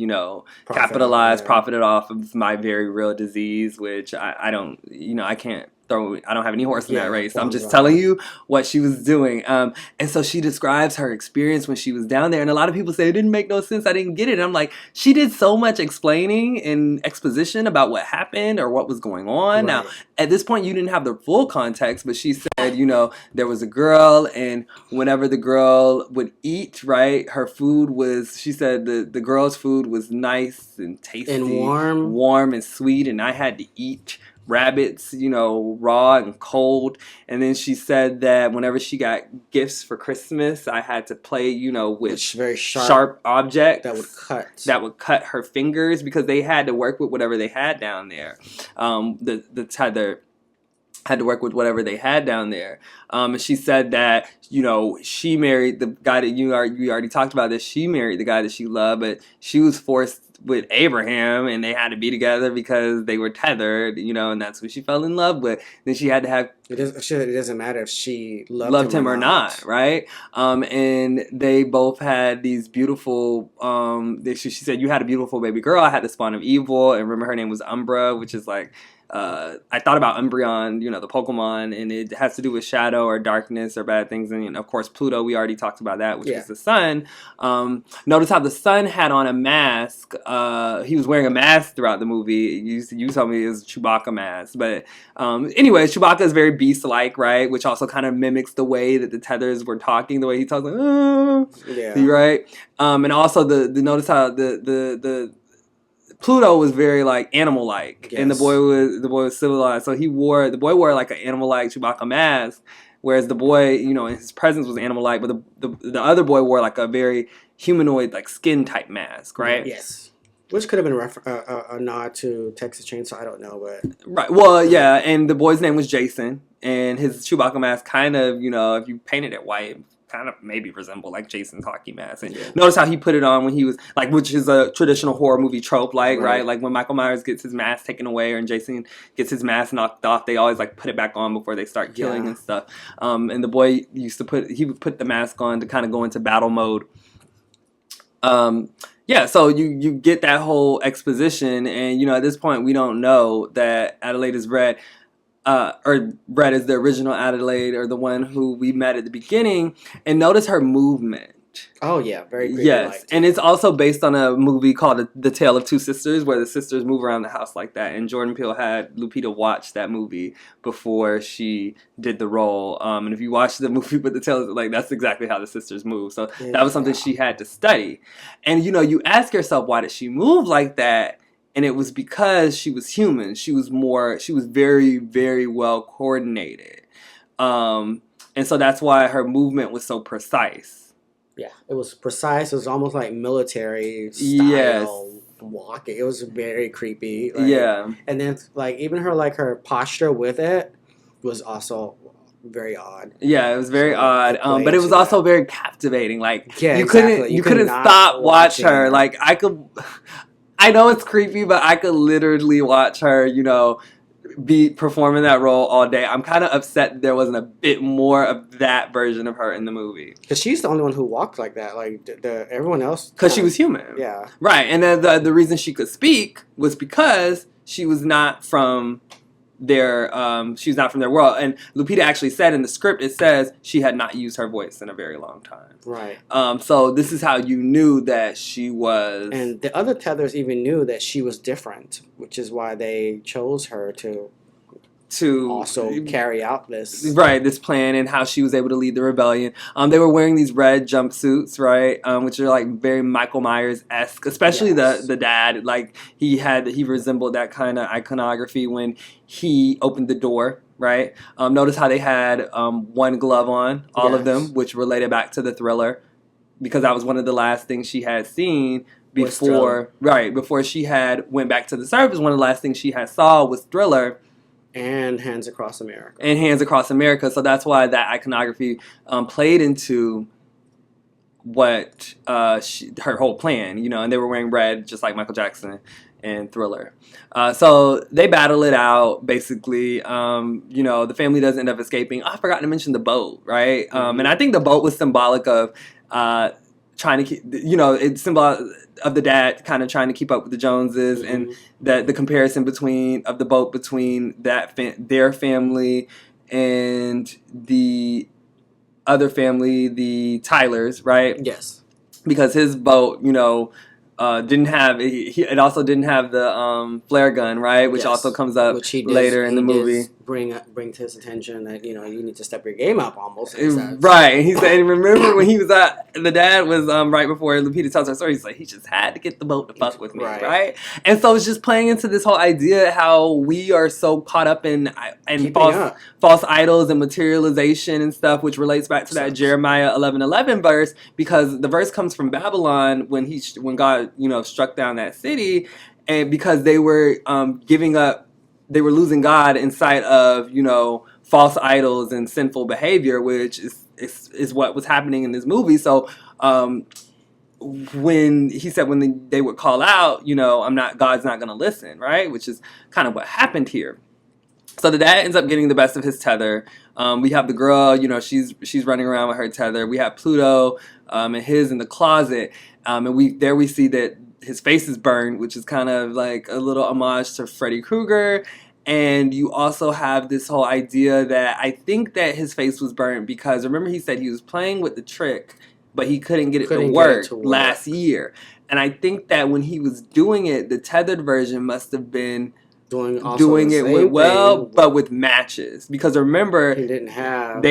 profit it off of my very real disease, which I don't, I can't I don't have any horse in that race. I'm just telling you what she was doing. And so she describes her experience when she was down there. And a lot of people say it didn't make no sense. I didn't get it. And I'm like, she did so much explaining and exposition about what happened or what was going on. Right. Now, at this point, you didn't have the full context, but she said, there was a girl, and whenever the girl would eat, right, her food was, she said the girl's food was nice and tasty. And warm and sweet. And I had to eat rabbits, raw and cold. And then she said that whenever she got gifts for Christmas, I had to play, with very sharp objects that would cut her fingers because they had to work with whatever they had down there. The tether. had to work with whatever they had down there. And she said that, she married the guy that you already talked about, that she married the guy that she loved, but she was forced with Abraham, and they had to be together because they were tethered, and that's who she fell in love with. Then she had to have... It doesn't matter if she loved him or not, right? And they both had these beautiful... she said, you had a beautiful baby girl. I had the spawn of evil. And remember, her name was Umbra, which is like... I thought about Umbreon, the Pokemon, and it has to do with shadow or darkness or bad things. And, of course, Pluto, we already talked about that, which is the sun. Notice how the sun had on a mask. He was wearing a mask throughout the movie. You told me it was a Chewbacca mask. But anyway, Chewbacca is very beast-like, right? Which also kind of mimics the way that the tethers were talking, the way he talks like, right? And also, notice how the Pluto was very like animal-like, yes. And the boy was civilized. So the boy wore like an animal-like Chewbacca mask, whereas the boy, in his presence was animal-like, but the other boy wore like a very humanoid, like skin type mask, right? Yes. Which could have been a nod to Texas Chainsaw. I don't know, but right. Well, yeah, and the boy's name was Jason, and his Chewbacca mask kind of, if you painted it white, kind of maybe resemble like Jason's hockey mask. And notice how he put it on when he was like, which is a traditional horror movie trope, like right? Like when Michael Myers gets his mask taken away, or Jason gets his mask knocked off, they always like put it back on before they start killing and stuff. And the boy he would put the mask on to kind of go into battle mode. So you get that whole exposition, and at this point we don't know that Adelaide is Red. Or Red is the original Adelaide, or the one who we met at the beginning. And notice her movement. Oh yeah, very great. Yes, and it's also based on a movie called The Tale of Two Sisters, where the sisters move around the house like that. And Jordan Peele had Lupita watch that movie before she did the role. And if you watch the movie with the tale, like that's exactly how the sisters move. So that was something she had to study. And you ask yourself, why did she move like that? And it was because she was human. She was very, very well coordinated. And so that's why her movement was so precise. Yeah, it was precise. It was almost like military style walking. It was very creepy. And then even her posture with it was also very odd. Yeah, it was very odd. But it was also very captivating. Like you exactly. couldn't stop watch her. Like I know it's creepy, but I could literally watch her, be performing that role all day. I'm kind of upset that there wasn't a bit more of that version of her in the movie. Because she's the only one who walked like that. Like everyone else. Because she was human. Yeah. Right. And then the reason she could speak was because she was not from she's not from their world. And Lupita actually said in the script, it says she had not used her voice in a very long time. Right. So this is how you knew that she was... And the other tethers even knew that she was different, which is why they chose her to also carry out this plan, and how she was able to lead the rebellion. They were wearing these red jumpsuits, right, which are like very Michael Myers-esque, especially the dad. Like he resembled that kind of iconography when he opened the door, right? Notice how they had one glove on, all of them, which related back to the Thriller, because that was one of the last things she had seen before she had went back to the surface. One of the last things she had saw was Thriller. And Hands Across America. So that's why that iconography played into what her whole plan, and they were wearing red just like Michael Jackson and Thriller. So they battle it out, basically. The family does end up escaping. Oh, I forgot to mention the boat, right? And I think the boat was symbolic of trying to keep, it's symbolic of the dad kind of trying to keep up with the Joneses, and the comparison between their family and the other family, the Tylers, right? Yes. Because his boat, didn't have it also didn't have the flare gun, right? Which also comes up later in the movie. Bring to his attention that you need to step your game up almost. Right. And he said, remember when he was the dad was right before Lupita tells her story, he's like, he just had to get the boat to fuck with me, right? And so it's just playing into this whole idea how we are so caught up in false idols and materialization and stuff, which relates back to that Jeremiah 11:11 verse, because the verse comes from Babylon when God struck down that city, and because they were giving up they were losing God in sight of, you know, false idols and sinful behavior, which is what was happening in this movie. So when he said when they would call out, you know, God's not going to listen, right? Which is kind of what happened here. So the dad ends up getting the best of his tether. We have the girl, you know, she's running around with her tether. We have Pluto and his in the closet, and we see that his face is burned, which is kind of like a little homage to Freddy Krueger. And you also have this whole idea that I think that his face was burned because remember he said he was playing with the trick, but he couldn't get it to work last year. And I think that when he was doing it, the tethered version must have been doing it but with matches, because remember they didn't have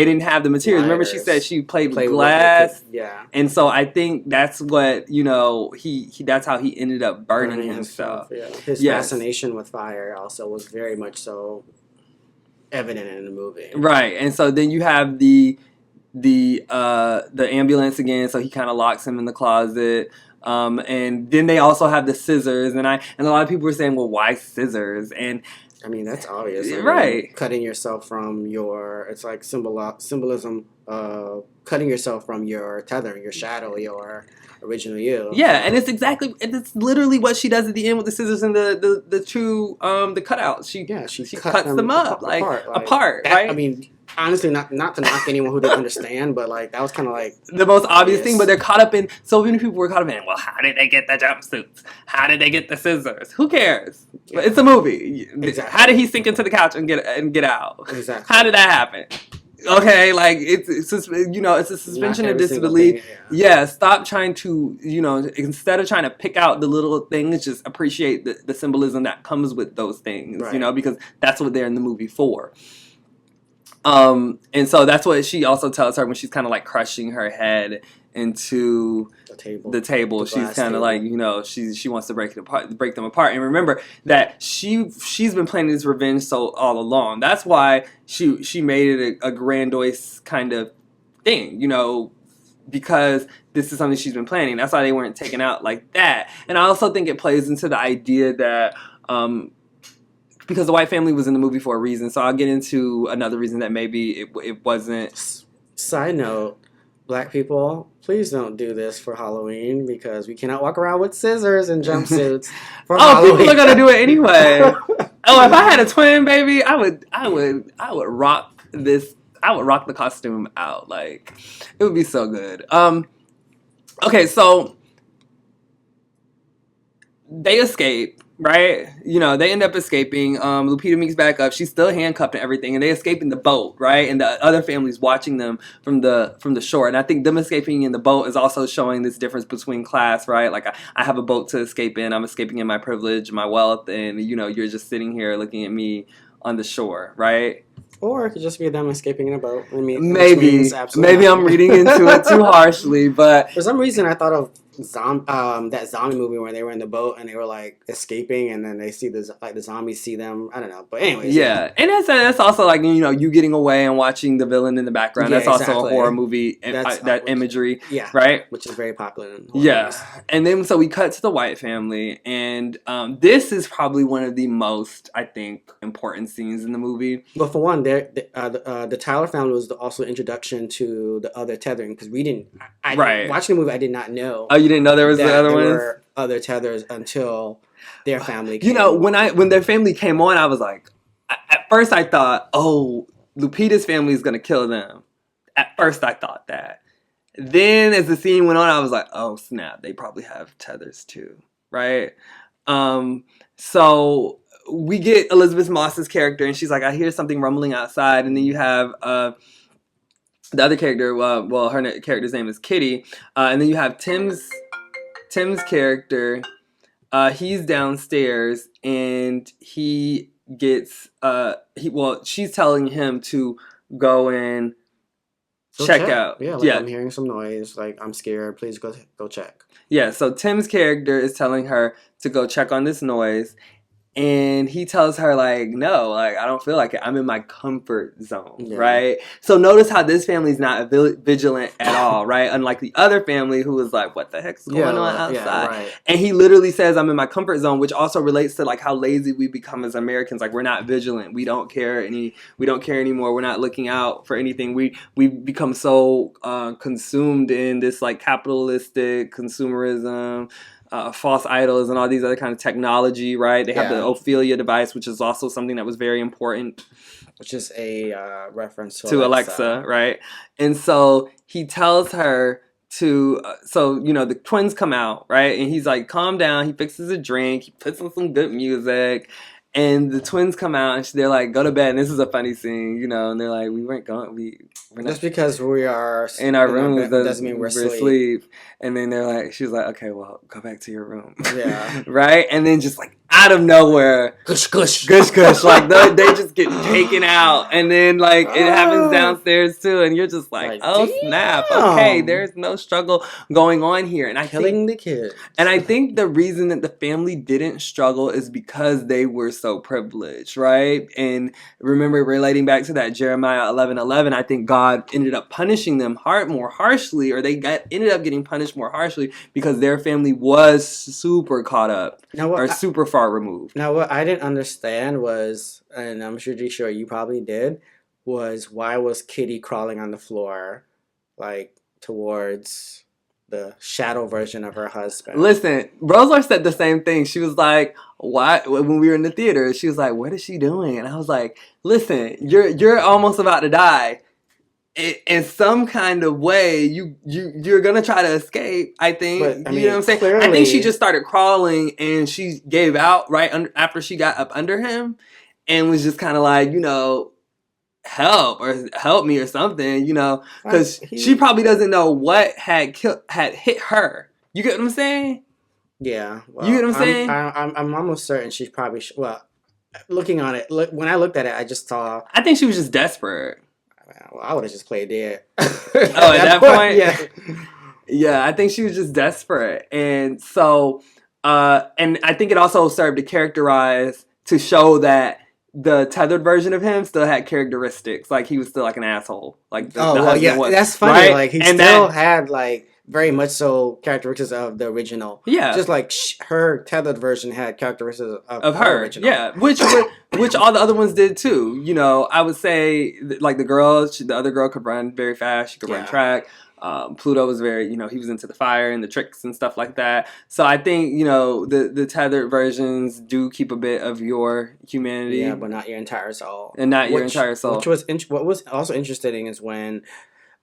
the materials. Remember she said she played with glass, and so I think that's what, you know, he that's how he ended up burning himself. His fascination with fire also was very much so evident in the movie, right? And so then you have the ambulance again, so he kind of locks him in the closet. And then they also have the scissors, and a lot of people were saying, well, why scissors? And I mean, that's obvious, right? Cutting yourself from it's like symbolism, cutting yourself from your tether, your shadow, your original you. Yeah, and it's literally what she does at the end with the scissors and the the cutouts. She cuts them up apart, right? I mean, honestly, not to knock anyone who didn't understand, but like that was kind of like the most obvious thing. But they're caught up in, so many people were caught up in, well, how did they get the jumpsuits? How did they get the scissors? Who cares? Yeah. It's a movie. Exactly. How did he sink into the couch and get out? Exactly. How did that happen? Okay, like it's just, you know, it's a suspension of disbelief. Yeah, stop trying to, you know, instead of trying to pick out the little things, just appreciate the symbolism that comes with those things, right. You know, because that's what they're in the movie for. And so that's what she also tells her when she's kind of like crushing her head into the table. She's kind of like, you know, she wants to break them apart. And remember that she's been planning this revenge all along. That's why she made it a grandiose kind of thing, you know, because this is something she's been planning. That's why they weren't taken out like that. And I also think it plays into the idea that because the white family was in the movie for a reason. So I'll get into another reason that maybe it wasn't. Side note, Black people, please don't do this for Halloween because we cannot walk around with scissors and jumpsuits for Halloween. People are gonna do it anyway. If I had a twin baby, I would rock this. I would rock the costume out. Like, it would be so good. Okay, so they escape. Right? You know, they end up escaping. Lupita meets back up. She's still handcuffed and everything, and they escape in the boat, right? And the other family's watching them from the shore. And I think them escaping in the boat is also showing this difference between class, right? Like, I have a boat to escape in. I'm escaping in my privilege, my wealth, and, you know, you're just sitting here looking at me on the shore, right? Or it could just be them escaping in a boat. I mean, maybe I'm reading into it too harshly, but for some reason I thought of that zombie movie where they were in the boat and they were like escaping, and then they see the zombies see them. I don't know, but anyways. Yeah, and that's also like, you know, you getting away and watching the villain in the background. That's also a horror movie. That imagery, right? Which is very popular in horror movies. And then so we cut to the white family, and this is probably one of the most, I think, important scenes in the movie. But for one, the Tyler family was also the introduction to the other tethering, because we didn't. Watching the movie, I did not know. Oh, you didn't know there was the other ones? There were other tethers until their family came. You know, when their family came on, I was like, at first I thought, oh, Lupita's family is going to kill them. At first I thought that. Then as the scene went on, I was like, oh, snap, they probably have tethers too, right? So we get Elizabeth Moss's character, and she's like, I hear something rumbling outside. And then you have the other character, her character's name is Kitty. And then you have Tim's character. He's downstairs, and he gets she's telling him to go and check out. Yeah, I'm hearing some noise. Like, I'm scared. Please go check. Yeah, so Tim's character is telling her to go check on this noise. And he tells her, like, no, like, I don't feel like it. I'm in my comfort zone, Yeah. right? So notice how this family's not vigilant at all, right? Unlike the other family who was like, what the heck's going on outside? Yeah, right. And he literally says, I'm in my comfort zone, which also relates to like how lazy we become as Americans. Like, we're not vigilant. We don't care anymore. We're not looking out for anything. We become so consumed in this like capitalistic consumerism, false idols and all these other kind of technology, right? They have the Ophelia device, which is also something that was very important. Which is a reference to Alexa, right? And so he tells her to, so, you know, the twins come out, right? And he's like, calm down. He fixes a drink. He puts on some good music. And the twins come out and they're like, go to bed. And this is a funny scene, you know, and they're like, we weren't going, we're not. Just because we are in our room doesn't mean we're asleep. And then they're like, she was like, okay, well, go back to your room. Yeah. Right? And then just like out of nowhere, gush, gush. Gush, gush. Like they just get taken out. And then like it happens downstairs too. And you're just like, oh, damn. Snap. Okay, there's no struggle going on here. And killing the kid. And I think the reason that the family didn't struggle is because they were so privileged, right? And remember, relating back to that Jeremiah 11:11, I think God ended up punishing them more harshly, or ended up getting punished more harshly because their family was super caught up super far removed. Now, what I didn't understand was, and I'm sure you probably did, was why was Kitty crawling on the floor, like towards the shadow version of her husband? Listen, Rosler said the same thing. She was like, "Why?" When we were in the theater, she was like, "What is she doing?" And I was like, "Listen, you're almost about to die. In some kind of way, you're gonna try to escape. I think, but, I mean, you know what I'm saying. Clearly, I think she just started crawling and she gave out right after she got up under him, and was just kind of like, you know, help me or something, you know, because she probably doesn't know what had hit her. You get what I'm saying? Yeah, well, you get what I'm saying. I'm almost certain she's probably looking on it. When I looked at it, I just saw. I think she was just desperate. Well, I would have just played dead. At that point? Yeah. Yeah, I think she was just desperate. And so, and I think it also served to show that the tethered version of him still had characteristics. Like, he was still like an asshole. Like, the husband was. That's funny. Right? Like, he still had, like, very much so characteristics of the original. Yeah. Just like her tethered version had characteristics of her original. Yeah. Which all the other ones did too. You know, I would say like the other girl could run very fast. She could run track. Pluto was very, you know, he was into the fire and the tricks and stuff like that. So I think, you know, the tethered versions do keep a bit of your humanity. Yeah, but not your entire soul. And not your entire soul. What was also interesting is when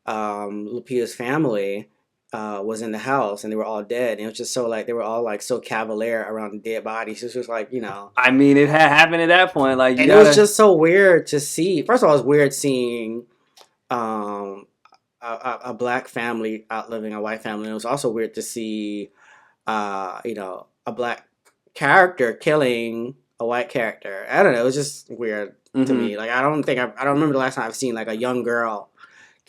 Lupita's family was in the house and they were all dead, and it was just so like they were all like so cavalier around the dead bodies. It was just like, you know, I mean, it had happened at that point, like, it was just so weird to see. First of all, it was weird seeing a black family outliving a white family. And it was also weird to see you know, a black character killing a white character. I don't know, it was just weird to me. Like, I don't remember the last time I've seen like a young girl.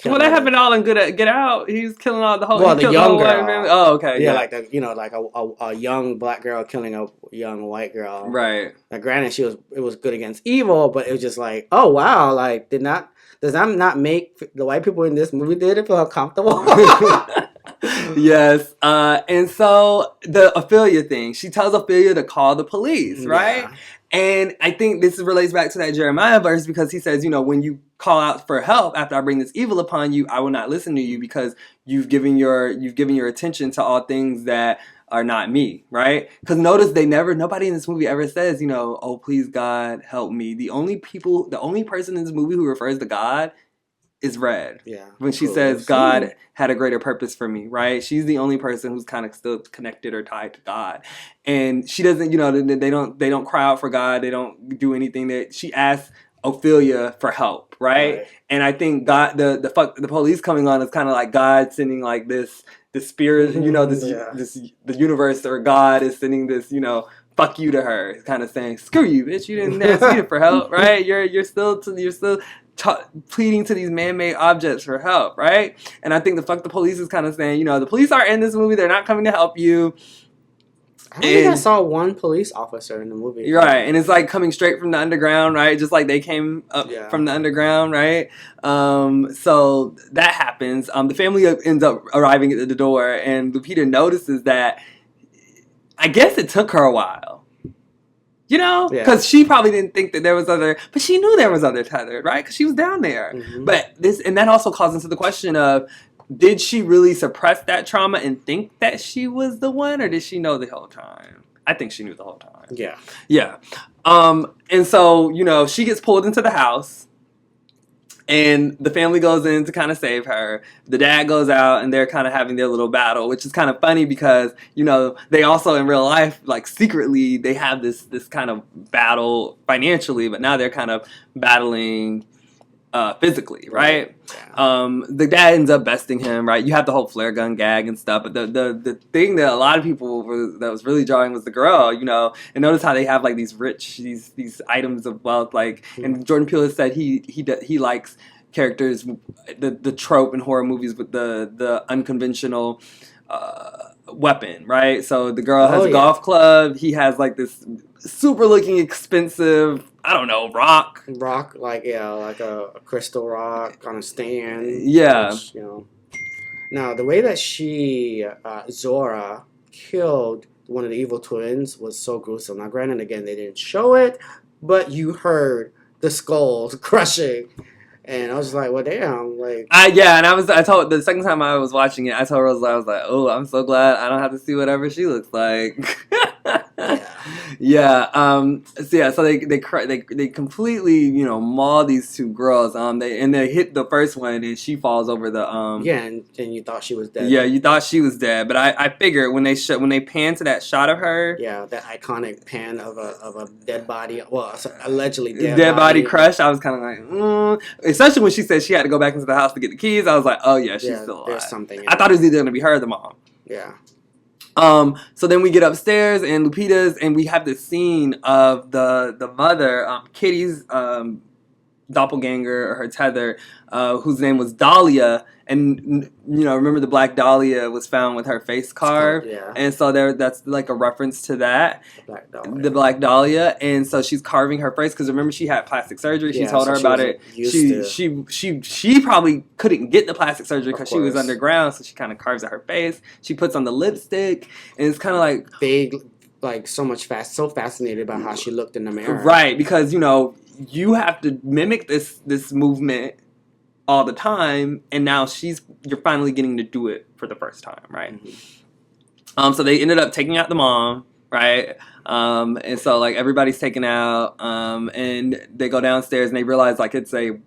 Well, that happened all in Get Out. He's killing all the whole. Well, the young girl. Oh, okay. Yeah, like a young black girl killing a young white girl. Right. Now, granted, it was good against evil, but it was just like, oh wow, like does that not make the white people in this movie did it feel comfortable? Yes. And so the Ophelia thing, she tells Ophelia to call the police, right? Yeah. And I think this relates back to that Jeremiah verse, because he says, you know, when you call out for help after I bring this evil upon you, I will not listen to you, because you've given your attention to all things that are not me, right? Because notice nobody in this movie ever says, you know, oh, please God, help me. The only person in this movie who refers to God is Red. Yeah. When she says God had a greater purpose for me, right? She's the only person who's kind of still connected or tied to God. And she doesn't, you know, they don't cry out for God. They don't do anything. That she asks Ophelia for help, right? And I think God, the police coming on is kind of like God sending like the spirit, you know, the universe, or God is sending this, you know, fuck you to her, kind of saying, screw you, bitch, you didn't ask me for help, right? You're still pleading to these man-made objects for help, right? And I think the fuck the police is kind of saying, you know, the police are in this movie, they're not coming to help you. I don't think I And saw one police officer in the movie. you're right, and it's like coming straight from the underground, right? Just like they came up Yeah. from the underground, right? So that happens. The family ends up arriving at the door, and Lupita notices that. I guess it took her a while, Yeah. because she probably didn't think that there was other, but she knew there was other tethered, right? Because she was down there. Mhm. But and that also calls into the question of, did she really suppress that trauma and think that she was the one, or did she know the whole time? I think she knew the whole time. Yeah. Yeah. And so, she gets pulled into the house, and the family goes in to kind of save her. The dad goes out, and they're kind of having their little battle, which is kind of funny because, they also in real life, like secretly, they have this kind of battle financially, but now they're kind of battling physically, right? Yeah. The dad ends up besting him, right? You have the whole flare gun gag and stuff, but the thing that a lot of people that was really jarring was the girl, and notice how they have like these these items of wealth, like, and Jordan Peele has said he likes characters, the trope in horror movies with the unconventional weapon, right? So the girl has a golf club, he has like this super looking expensive, I don't know, rock, like a crystal rock on a stand. Yeah. Which, now the way that Zora killed one of the evil twins was so gruesome. Now, granted, again, they didn't show it, but you heard the skulls crushing. And I was like, well, damn, like. And I told, the second time I was watching it, I told Rose, I was like, oh, I'm so glad I don't have to see whatever she looks like. So they completely, maul these two girls. They hit the first one, and she falls over the. And you thought she was dead. Yeah, you thought she was dead, but I figured when they pan to that shot of her. Yeah, that iconic pan of a dead body. Well, allegedly dead body crushed. I was kind of like, especially when she said she had to go back into the house to get the keys. I was like, oh yeah, she's still alive. There's something. I thought it was either gonna be her or the mom. Yeah. So then we get upstairs, and Lupita's, and we have this scene of the mother, Kitty's doppelganger, or her tether, whose name was Dahlia, and remember the Black Dahlia was found with her face carved, and so that's like a reference to that, the Black Dahlia, and so she's carving her face because remember she had plastic surgery. She told her about it. She probably couldn't get the plastic surgery because she was underground, so she kind of carves at her face. She puts on the lipstick, and it's kind of like they like so fascinated by how she looked in the mirror, right? Because you have to mimic this movement all the time, and now you're finally getting to do it for the first time, right? Mm-hmm. So they ended up taking out the mom, right? And so like everybody's taken out, and they go downstairs and they realize like it's a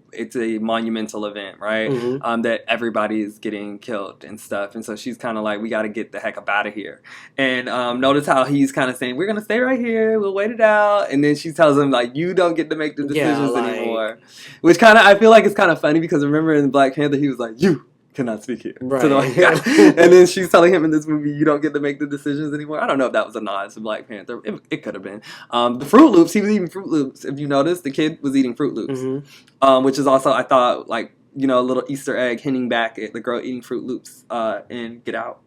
monumental event, right? Mm-hmm. That everybody is getting killed and stuff, and so she's kind of like, we got to get the heck up out of here. And notice how he's kind of saying, we're gonna stay right here, we'll wait it out, and then she tells him like, you don't get to make the decisions anymore, which kind of I feel like it's kind of funny because remember in Black Panther he was like, you cannot speak here. Right. So and then she's telling him in this movie, you don't get to make the decisions anymore. I don't know if that was a nod to Black Panther. It could have been. The Fruit Loops, he was eating Fruit Loops. If you noticed, the kid was eating Fruit Loops. Mm-hmm. Which is also, I thought, like, a little Easter egg hinting back at the girl eating Fruit Loops in Get Out.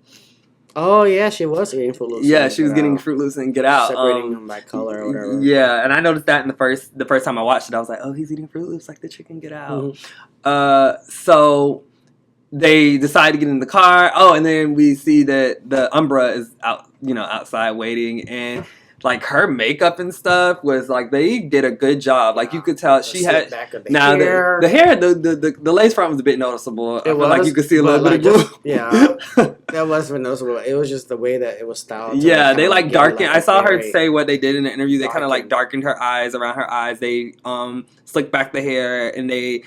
Oh, yeah, she was eating Fruit Loops. Yeah, she was getting Fruit Loops and Get Out. Separating them by color or whatever. Yeah, and I noticed that in the first time I watched it. I was like, oh, he's eating Fruit Loops like the chicken Get Out. Mm-hmm. So they decide to get in the car. Oh, and then we see that the Umbra is out, outside waiting, and like her makeup and stuff was like they did a good job. Like you could tell she had hair. The hair, the lace front was a bit noticeable. I feel like you could see a little bit of glue. Yeah, that was noticeable. It was just the way that it was styled. Yeah, they like darkened. I saw her say what they did in the interview. They kind of like darkened her eyes, around her eyes. They slicked back the hair, and they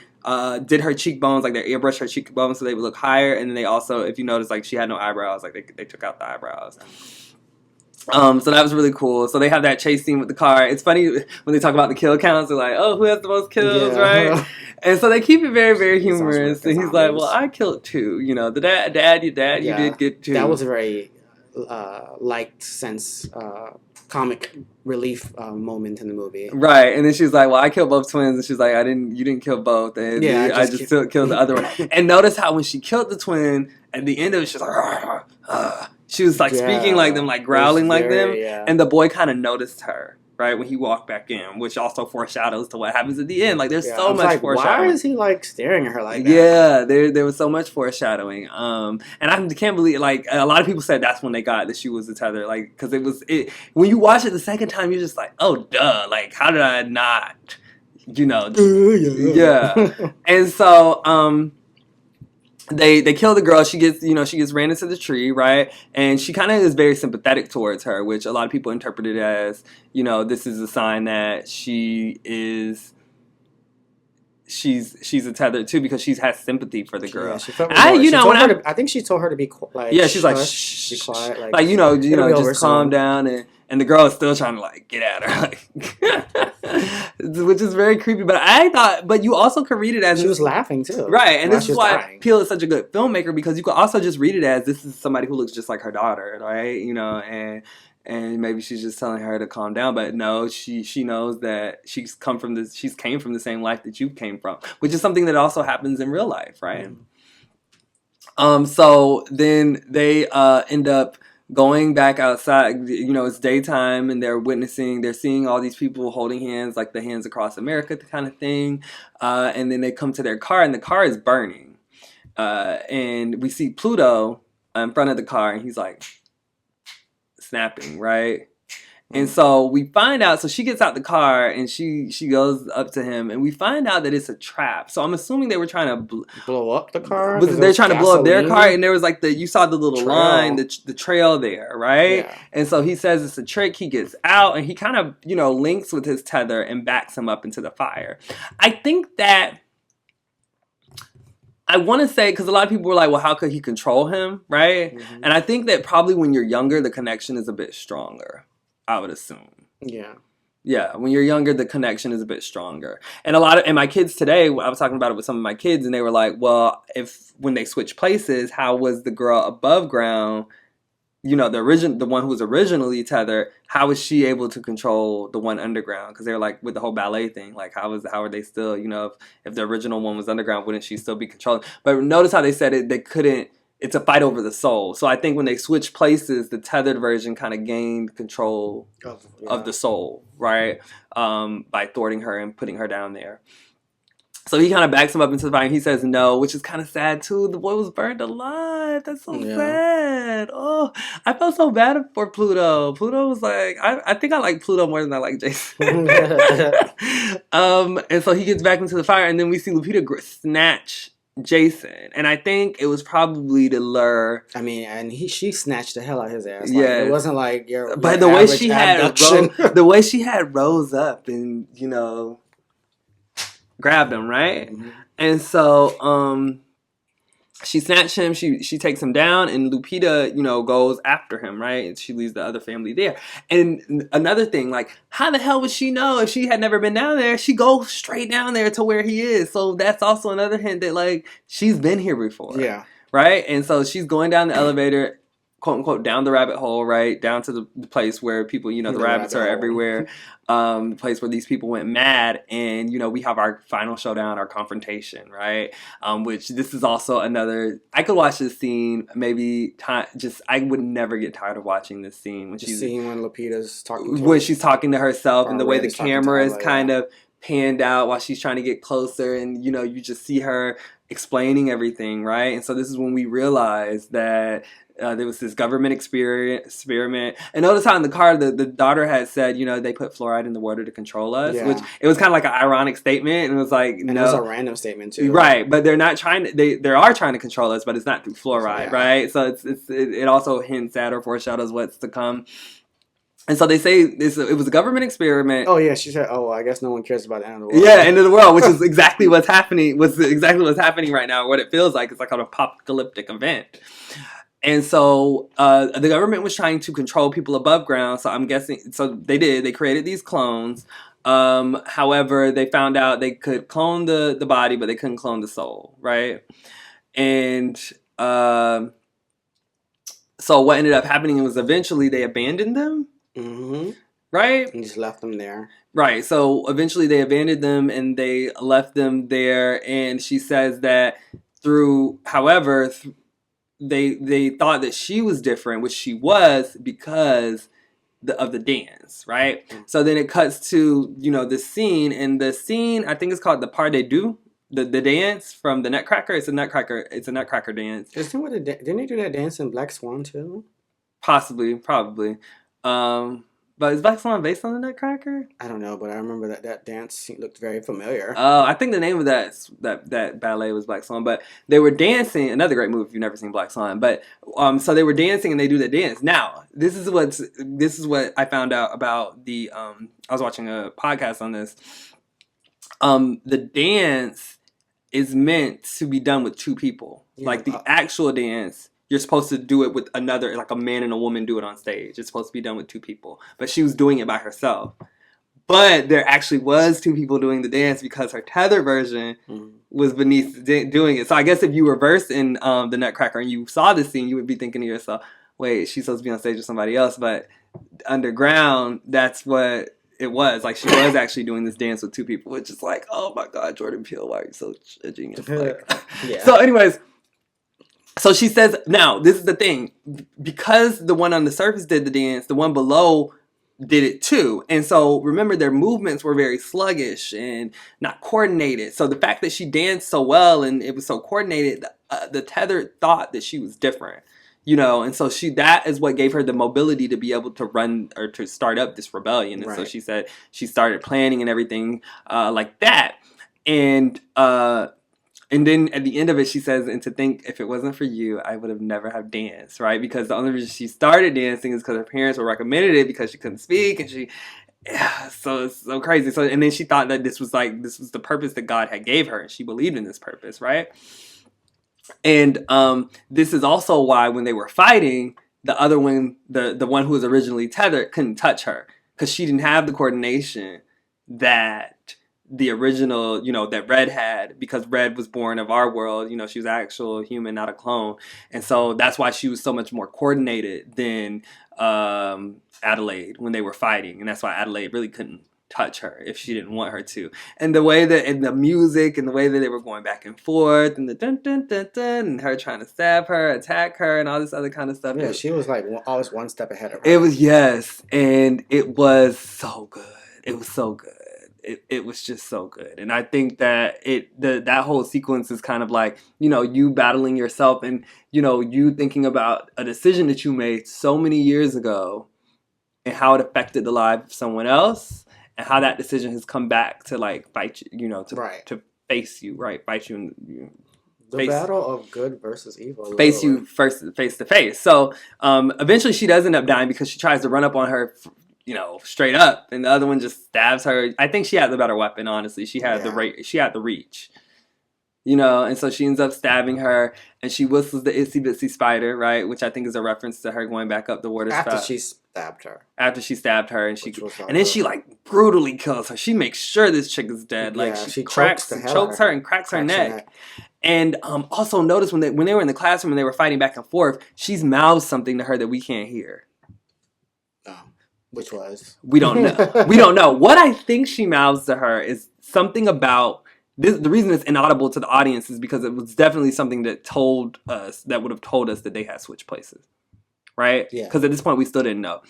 did her cheekbones, like they airbrushed her cheekbones so they would look higher, and then they also, if you notice, like she had no eyebrows, like they took out the eyebrows. So that was really cool. So they have that chase scene with the car. It's funny when they talk about the kill counts, they're like, oh, who has the most kills, right? And so they keep it very, very humorous. And he's like, well, I killed 2. The dad, you did get 2. That was very liked since comic relief moment in the movie. Right, and then she's like, "Well, I killed both twins," and she's like, You didn't kill both, and Yeah, I I just just still killed the other one." And notice how when she killed the twin, at the end of it, she's like, "Argh, argh." She was like speaking like them, yeah, like it was growling like them, very yeah. and the boy kind of noticed her. Right when he walked back in, which also foreshadows to what happens at the end. Like there's Yeah, I so was much like, why foreshadowing. is he like staring at her like that? Yeah, there was so much foreshadowing. And I can't believe like a lot of people said that's when they got that she was the tether. Like because it when you watch it the second time, you're just like, oh duh, like how did I not, you know, yeah. Yeah. And so they kill the girl. She gets ran into the tree, right? And she kind of is very sympathetic towards her, which a lot of people interpreted as, this is a sign that she's a tether too because she has sympathy for the girl. Yeah, she felt I remorse. you know when I I think she told her to be like, yeah, she's like shush, be shh, quiet, like like it'll be over just calm soon. down, and the girl is still trying to like get at her, like which is very creepy. But you also could read it as She was laughing too, right, and while this she is was why dying. Peele is such a good filmmaker because you could also just read it as this is somebody who looks just like her daughter, right? And maybe she's just telling her to calm down, but no, she knows that she's came from the same life that you came from, which is something that also happens in real life, right? So then they end up going back outside. It's daytime, and they're seeing all these people holding hands, like the Hands Across America kind of thing. And then they come to their car, and the car is burning. And we see Pluto in front of the car, and he's like snapping, right? And so we find out, so she gets out the car and she goes up to him and we find out that it's a trap. So I'm assuming they were trying to blow up the car. they're trying to blow up their car, gasoline and there was like you saw the little trail. line, the trail there, right? Yeah. And so he says it's a trick. He gets out and he kind of, links with his tether and backs him up into the fire. I think that I want to say, because a lot of people were like, well, how could he control him, right? Mhm. And I think that probably when you're younger, the connection is a bit stronger, I would assume. Yeah. Yeah, when you're younger, the connection is a bit stronger. And my kids today, I was talking about it with some of my kids, and they were like, well, when they switch places, how was the girl above ground, the one who was originally tethered, how was she able to control the one underground? Because they were like, with the whole ballet thing, like, how are they still, if the original one was underground, wouldn't she still be controlling? But notice how they said it, they couldn't, it's a fight over the soul. So I think when they switched places, the tethered version kind of gained control of the soul, right? By thwarting her and putting her down there. So he kind of backs him up into the fire and he says no, which is kind of sad too. The boy was burned alive. That's so sad. Oh, I felt so bad for Pluto. Pluto was like, I think I like Pluto more than I like Jason. And so he gets back into the fire and then we see Lupita snatch Jason, and I think it was probably to lure. I mean, and she snatched the hell out of his ass. Like, yeah, it wasn't like but the way she had rose up and grabbed him, right? Mm-hmm. And so she snatched him, she takes him down, and Lupita, goes after him, right? And she leaves the other family there. And another thing, like, how the hell would she know if she had never been down there? She goes straight down there to where he is. So that's also another hint that, like, she's been here before. Yeah. Right? And so she's going down the elevator, quote unquote, down the rabbit hole, right? Down to the place where people, the rabbits are everywhere. The place where these people went mad. And, we have our final showdown, our confrontation, right? Which this is also another, I could watch this scene maybe I would never get tired of watching this scene. When Lupita's talking when she's talking to herself and the way the camera is kind of panned out while she's trying to get closer and, you just see her explaining everything, right? And so this is when we realize that there was this government experiment. And notice how in the car, the daughter had said, they put fluoride in the water to control us, which it was kind of like an ironic statement. And it was like, and no. It was a random statement too. Right. But they're not trying to, they are trying to control us, but it's not through fluoride, right? So it also hints at or foreshadows what's to come. And so they say it was a government experiment. Oh yeah, she said, "Oh, I guess no one cares about the end of the world." Yeah, end of the world, which is exactly what's happening. What's happening right now? What it feels like. It's like an apocalyptic event. And so the government was trying to control people above ground. So I'm guessing. So they did. They created these clones. However, they found out they could clone the body, but they couldn't clone the soul. Right. And so So what ended up happening was eventually they abandoned them, Mm-hmm. right? And just left them there. Right. So eventually they abandoned them and they left them there. And she says that however, they thought that she was different, which she was because of the dance, right? So then it cuts to the scene, and the scene I think it's called the Part de Deux, the dance from the Nutcracker. It's a Nutcracker dance. Didn't they do that dance in Black Swan too? Possibly, probably. But is Black Swan based on the Nutcracker? I don't know, but I remember that dance looked very familiar. I think the name of that ballet was Black Swan, but they were dancing. Another great movie if you've never seen Black Swan. But so they were dancing and they do the dance. Now this is what I found out about the. I was watching a podcast on this. The dance is meant to be done with two people. Yeah, like the actual dance, you're supposed to do it with another, like a man and a woman do it on stage. It's supposed to be done with two people, but she was doing it by herself. But there actually was two people doing the dance because her tether version was beneath doing it. So I guess if you were versed in the Nutcracker and you saw this scene, you would be thinking to yourself, wait, she's supposed to be on stage with somebody else. But underground, that's what it was. Like, she was actually doing this dance with two people, which is like, oh my God, Jordan Peele, why are you so a genius? Like, yeah. So anyways, so she says, now, this is the thing. Because the one on the surface did the dance, the one below did it too. And so remember, their movements were very sluggish and not coordinated. So the fact that she danced so well and it was so coordinated, the tether thought that she was different, and so that is what gave her the mobility to be able to run or to start up this rebellion. And so she said she started planning and everything like that. And then at the end of it, she says, and to think if it wasn't for you, I would have never have danced, right? Because the only reason she started dancing is because her parents were recommended it because she couldn't speak, and so it's so crazy. So, and then she thought that this was the purpose that God had gave her, and she believed in this purpose, right? And this is also why when they were fighting, the other one, the one who was originally tethered, couldn't touch her because she didn't have the coordination that the original, that Red had, because Red was born of our world. She was an actual human, not a clone. And so that's why she was so much more coordinated than Adelaide when they were fighting. And that's why Adelaide really couldn't touch her if she didn't want her to. And the way that, and the music, and the way that they were going back and forth, and the dun dun dun dun, and her trying to stab her, attack her, and all this other kind of stuff. Yeah, she was like always one step ahead of her. It was, yes. And it was so good. It was so good. It was just so good. And I think that that whole sequence is kind of like, you battling yourself and, you thinking about a decision that you made so many years ago and how it affected the life of someone else and how that decision has come back to like bite you, to face you, right? Bite you and the battle of good versus evil. Face you face to face. So eventually she does end up dying because she tries to run up on her, straight up, and the other one just stabs her. I think she had the better weapon, honestly. She had the reach, and so she ends up stabbing her, and she whistles the itsy bitsy spider, right, which I think is a reference to her going back up the water spout. After she stabbed her, and then she like brutally kills her. She makes sure this chick is dead. Like she chokes her and cracks her neck. And also notice when they were in the classroom and they were fighting back and forth, she's mouthed something to her that we can't hear. Which was? We don't know. We don't know. What I think she mouths to her is something about this. The reason it's inaudible to the audience is because it was definitely something that would have told us that they had switched places. Right? Yeah. Because at this point we still didn't know.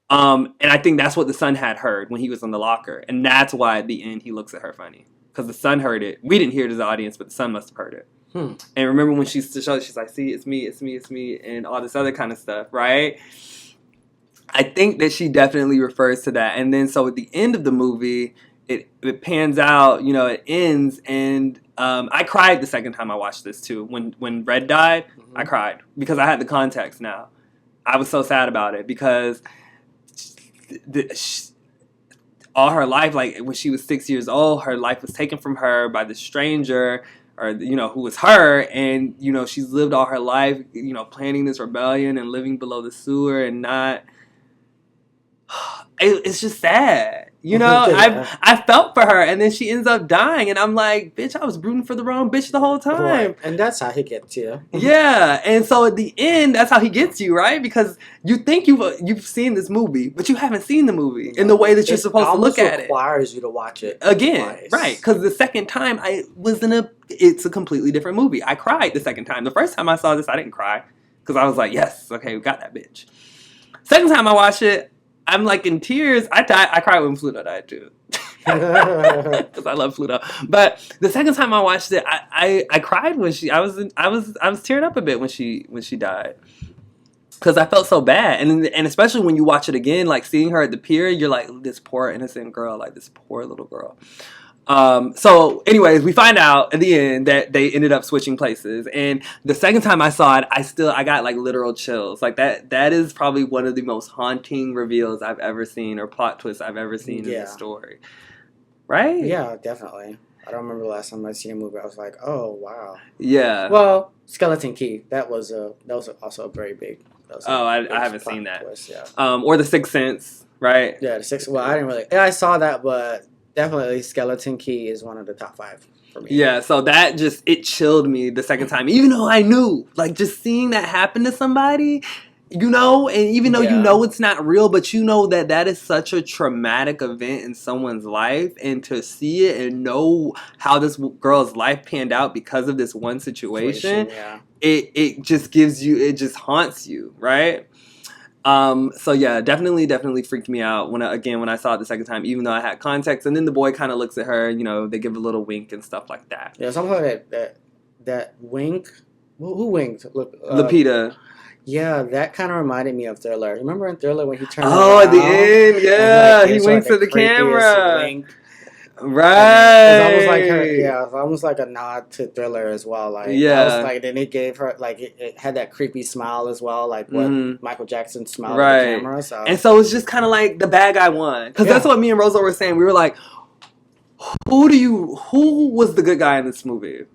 And I think that's what the son had heard when he was in the locker. And that's why at the end he looks at her funny. Because the son heard it. We didn't hear it as the audience, but the son must have heard it. And remember when she's like, see, it's me, and all this other kind of stuff, right? I think that she definitely refers to that. And then so at the end of the movie, it pans out, it ends, and I cried the second time I watched this too. When Red died, I cried because I had the context now. I was so sad about it because all her life, like when she was 6 years old, her life was taken from her by the stranger, or who was her, and she's lived all her life, planning this rebellion and living below the sewer and not. It's just sad, You know, Yeah. I felt for her, and then she ends up dying, and I'm like, bitch, I was rooting for the wrong bitch the whole time. Right. And that's how he gets you. Yeah, and so at the end, that's how he gets you, right? Because you think you've seen this movie, but you haven't seen the movie in the No. way that you're It supposed to look almost at it. requires you to watch it Again, right? twice. Because the second time I was it's a completely different movie. I cried the second time. The first time I saw this, I didn't cry because I was like, yes, okay, we got that bitch. Second time I watched it, I'm like in tears. I cried when Pluto died too. Because I love Pluto. But the second time I watched it, I cried when I was tearing up a bit when she died. Because I felt so bad, and especially when you watch it again, like seeing her at the pier, you're like, this poor innocent girl, like this poor little girl. So anyways, we find out at the end that they ended up switching places. And the second time I saw it, I got like literal chills. Like that is probably one of the most haunting reveals I've ever seen, or plot twists I've ever seen in this story. Right? Yeah, definitely. I don't remember the last time I seen a movie. I was like, oh wow. Yeah. Well, Skeleton Key. That was also a very big. I haven't seen that. Twist, yeah. Or The Sixth Sense, right? Yeah, the six. Well, I didn't really. Yeah, I saw that, but definitely Skeleton Key is one of the top 5 for me. Yeah, so that it chilled me the second time, even though I knew, like, just seeing that happen to somebody, you know, and even though you know it's not real, but you know that is such a traumatic event in someone's life, and to see it and know how this girl's life panned out because of this one situation, it just it just haunts you, right? So yeah, definitely freaked me out when I saw it the second time, even though I had context. And then the boy kind of looks at her, you know, they give a little wink and stuff like that. Yeah, something like that wink. Who winked? Look, Lapita. Yeah, that kind of reminded me of Thriller. Remember in Thriller when he turned around? At the end, yeah, he winks at the camera. Wink. Right. It's almost like her. Yeah, it's almost like a nod to Thriller as well. Like that was like then it gave her like it had that creepy smile as well, like what Michael Jackson smiled at the camera. So. And so it's just kind of like the bad guy won, because that's what me and Rosa were saying. We were like, who was the good guy in this movie?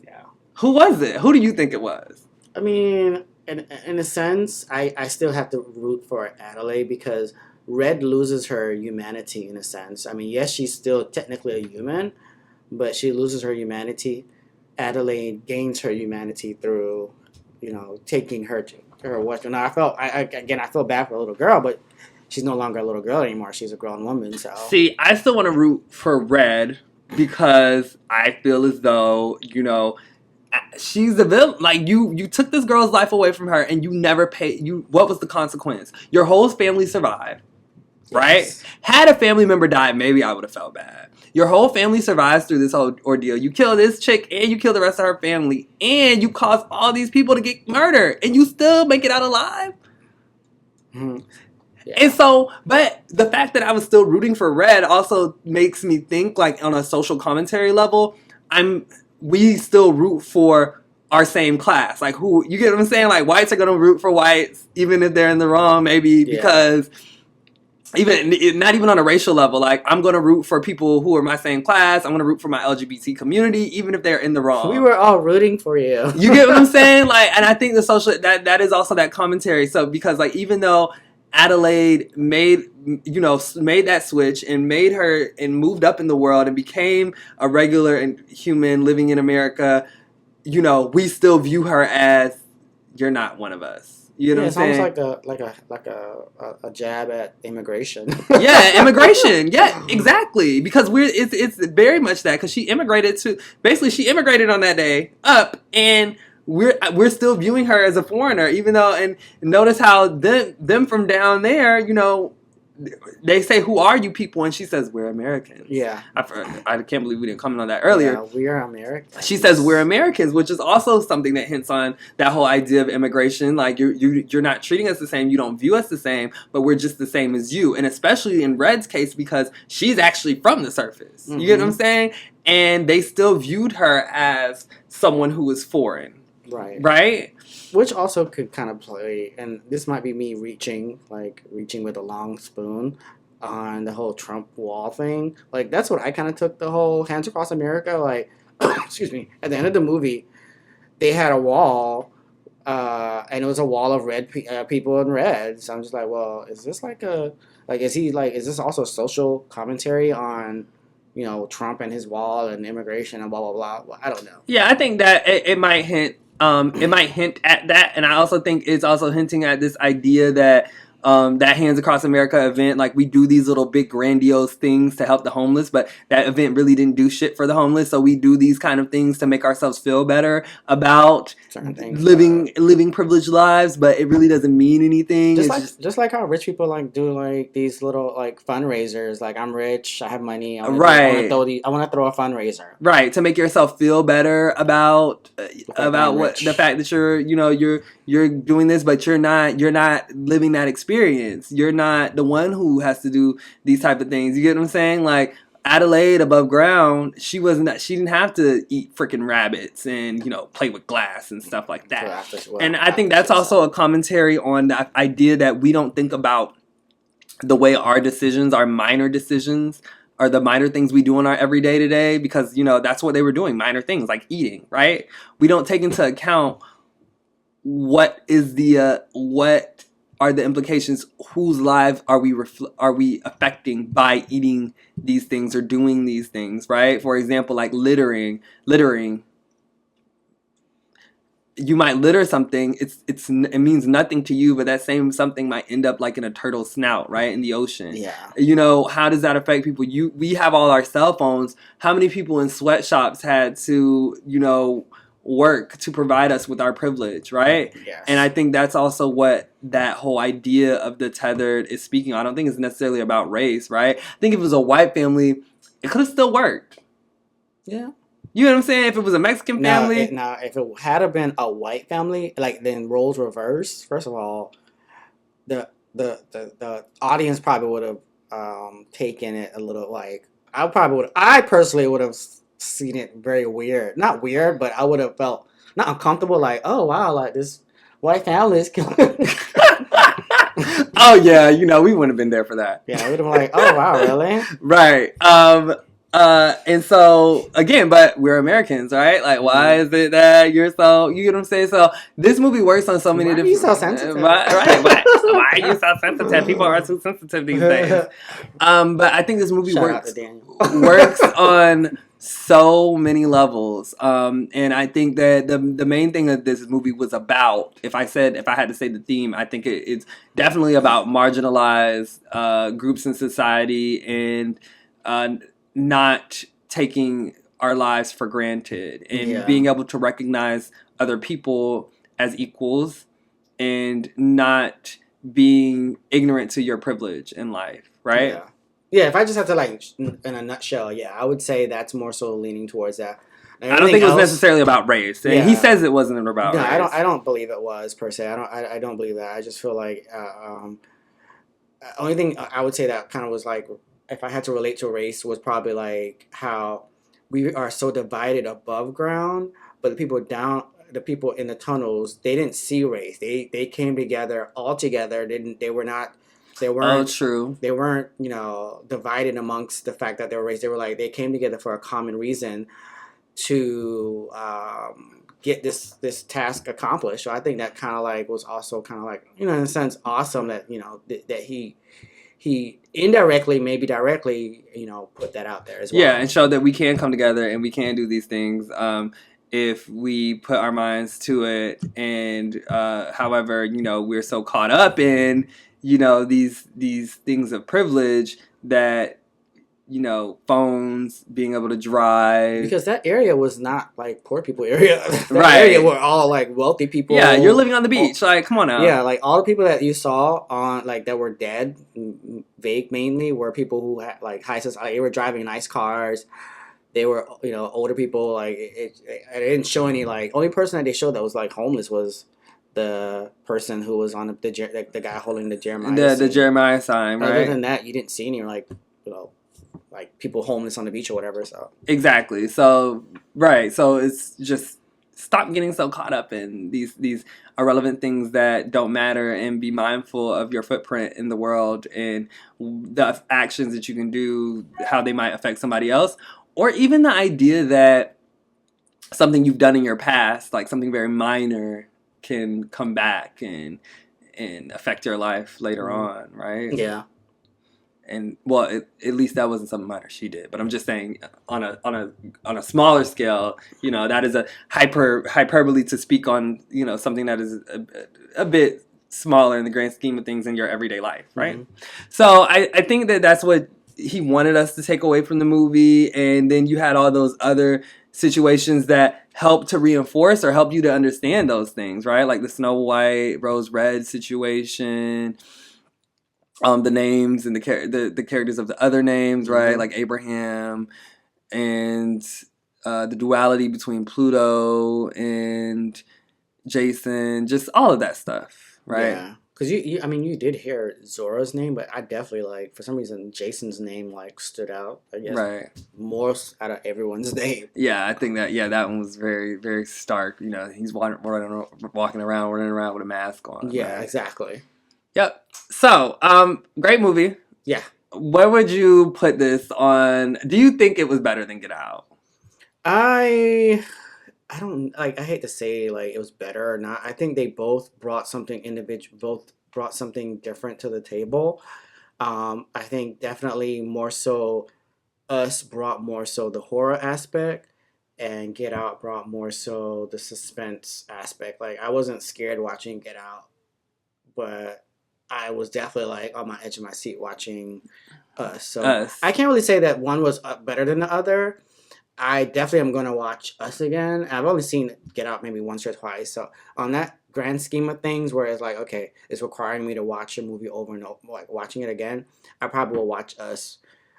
Yeah. Who was it? Who do you think it was? I mean, in a sense, I still have to root for Adelaide because Red loses her humanity in a sense. I mean, yes, she's still technically a human, but she loses her humanity. Adelaide gains her humanity through, you know, taking her to her Western. Now, I feel bad for a little girl, but she's no longer a little girl anymore. She's a grown woman. So see, I still want to root for Red because I feel as though, you know, she's the villain. Like you took this girl's life away from her, and you never paid. What was the consequence? Your whole family survived. Right? Yes. Had a family member died, maybe I would have felt bad. Your whole family survives through this whole ordeal. You kill this chick and you kill the rest of her family, and you cause all these people to get murdered, and you still make it out alive. Mm-hmm. Yeah. And so, but the fact that I was still rooting for Red also makes me think, like, on a social commentary level, we still root for our same class. Like, who, you get what I'm saying? Like, whites are going to root for whites, even if they're in the wrong, maybe because... Even not even on a racial level, like I'm gonna root for people who are my same class. I'm gonna root for my LGBT community, even if they're in the wrong. We were all rooting for you. You get what I'm saying? Like, and I think the social that is also that commentary. So because like even though Adelaide made that switch and made her and moved up in the world and became a regular and human living in America, you know, we still view her as you're not one of us. You know what I'm saying? It's almost like a jab at immigration. Yeah, immigration. Yeah, exactly. Because it's very much that, because she immigrated on that day up, and we're still viewing her as a foreigner, even though, and notice how them from down there, you know, they say, "Who are you people?" And she says, "We're Americans." Yeah. I can't believe we didn't comment on that earlier. Yeah, we are Americans. She says, "We're Americans," which is also something that hints on that whole idea of immigration. Like, you're not treating us the same. You don't view us the same, but we're just the same as you. And especially in Red's case, because she's actually from the surface. Mm-hmm. You get what I'm saying? And they still viewed her as someone who was foreign. Right. Right? Which also could kind of play, and this might be me reaching with a long spoon on the whole Trump wall thing. Like, that's what I kind of took the whole Hands Across America. Like, excuse me, at the end of the movie, they had a wall and it was a wall of people in red. So I'm just like, well, is this is this also social commentary on, Trump and his wall and immigration and blah blah blah? Well, I don't know. Yeah, I think that it might hint at that, and I also think it's also hinting at this idea that that Hands Across America event, like we do these little big grandiose things to help the homeless, but that event really didn't do shit for the homeless. So we do these kind of things to make ourselves feel better about Certain things, living privileged lives, but it really doesn't mean anything. Just like how rich people like do like these little like fundraisers. Like, I'm rich, I have money. Right. I want to throw a fundraiser. Right, to make yourself feel better about what the fact that you're doing this, but you're not living that experience. You're not the one who has to do these type of things. You get what I'm saying? Like Adelaide above ground, she didn't have to eat freaking rabbits and play with glass and stuff like that. And I think that's also a commentary on the idea that we don't think about the way our decisions, our minor decisions, are the minor things we do in our everyday today, because that's what they were doing, minor things like eating, right? We don't take into account what are the implications, whose lives are we affecting by eating these things or doing these things, right? For example, like littering. You might litter something, it means nothing to you, but that same something might end up like in a turtle's snout, right, in the ocean. Yeah. How does that affect people? We have all our cell phones. How many people in sweatshops had to work to provide us with our privilege, right? Yes. And I think that's also what that whole idea of the tethered is speaking on. I don't think it's necessarily about race, right? I think if it was a white family, it could have still worked. Yeah. You know what I'm saying? If it was a Mexican family. Now, if it had been a white family, like, then roles reversed. First of all, the audience probably would have taken it a little like, I personally would have seen it very weird. Not weird, but I would have felt not uncomfortable, like, oh wow, like this white family is killing. Oh yeah, we wouldn't have been there for that. Yeah, I would have been like, oh wow, really? Right. And so again, but we're Americans, right? Like, why is it that you get what I'm saying? So this movie works on so many different. Why are you so sensitive? Right. Why are you so sensitive? People are too sensitive these days. But I think this movie works on so many levels. And I think that the main thing that this movie was about, if I had to say the theme, I think it's definitely about marginalized groups in society and not taking our lives for granted and being able to recognize other people as equals and not being ignorant to your privilege in life, right? Yeah, if I just have to, like, in a nutshell, I would say that's more so leaning towards that. I don't think it was necessarily about race. And he says it wasn't about race. I don't believe it was, per se. I don't believe that. I just feel like only thing I would say that kind of was like, if I had to relate to race, was probably like how we are so divided above ground, but the people in the tunnels, they didn't see race. They came together all together. They weren't. Oh, true. They weren't, divided amongst the fact that they were race. They were like, they came together for a common reason to get this task accomplished. So I think that kind of like was also kind of like, in a sense, awesome that that he indirectly, maybe directly, put that out there as well. Yeah, and showed that we can come together and we can do these things if we put our minds to it. And however, we're so caught up in these things of privilege that phones, being able to drive, because that area was not like poor people area. Right. Area were all like wealthy people. Yeah, you're living on the beach. Like, come on now. Yeah, like all the people that you saw on like that were dead, vague mainly, were people who had like high society. They were driving nice cars. They were older people. Like it didn't show any like, only person that they showed that was like homeless was the person who was on the guy holding the Jeremiah the Jeremiah sign, right? Other than that, you didn't see any like like people homeless on the beach or whatever. So exactly. So right. So it's just stop getting so caught up in these irrelevant things that don't matter, and be mindful of your footprint in the world and the actions that you can do, how they might affect somebody else, or even the idea that something you've done in your past, like something very minor, can come back and affect your life later on, right? Yeah. And well, at least that wasn't something minor she did. But I'm just saying, on a smaller scale, that is a hyperbole to speak on, something that is a bit smaller in the grand scheme of things in your everyday life, right? Mm-hmm. So I think that that's what he wanted us to take away from the movie, and then you had all those other situations that help to reinforce or help you to understand those things, right? Like the Snow White, Rose Red situation. The names and the characters of the other names, right? Mm-hmm. Like Abraham and the duality between Pluto and Jason, just all of that stuff, right? Yeah. Because I mean, you did hear Zora's name, but I definitely like, for some reason, Jason's name like stood out. I guess Right. more out of everyone's name. Yeah, I think that one was very, very stark. He's walking around, running around with a mask on. Yeah, right? exactly. Yep. So, great movie. Yeah. Where would you put this on? Do you think it was better than Get Out? I don't like. I hate to say like it was better or not. I think they both brought something individual. Both brought something different to the table. I think definitely more so. Us brought more so the horror aspect, and Get Out brought more so the suspense aspect. Like I wasn't scared watching Get Out, but I was definitely like on my edge of my seat watching Us. So Us. I can't really say that one was better than the other. I definitely am gonna watch Us again. I've only seen Get Out maybe once or twice. So on that grand scheme of things, where it's like, okay, it's requiring me to watch a movie over and over, like watching it again, I probably will watch Us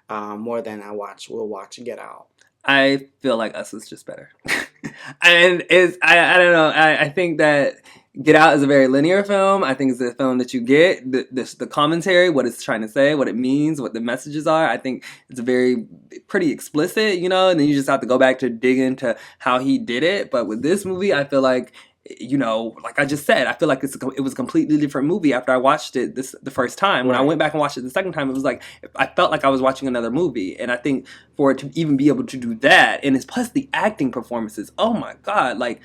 more than will watch Get Out. I feel like Us is just better. And I don't know. I think that Get Out is a very linear film. I think it's a film that you get the commentary, what it's trying to say, what it means, what the messages are. I think it's pretty explicit, and then you just have to go back to dig into how he did it. But with this movie, I feel like, like I just said, I feel like it was a completely different movie after I watched it the first time. When I went back and watched it the second time, it was like I felt like I was watching another movie. And I think for it to even be able to do that, and it's plus the acting performances, oh my god, like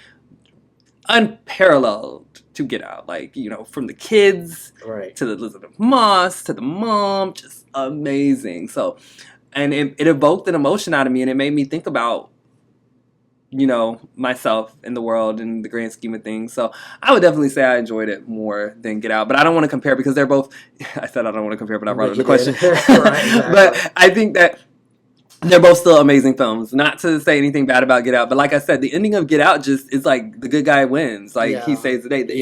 unparalleled to Get Out. Like, from the kids to the Elizabeth Moss to the mom, just amazing. So, and it evoked an emotion out of me, and it made me think about myself in the world in the grand scheme of things. So I would definitely say I enjoyed it more than Get Out. But I don't want to compare because they're both, I said I don't want to compare, but I brought up the question. Exactly. But I think that they're both still amazing films. Not to say anything bad about Get Out, but like I said, the ending of Get Out just is like the good guy wins. Like he saves the day. The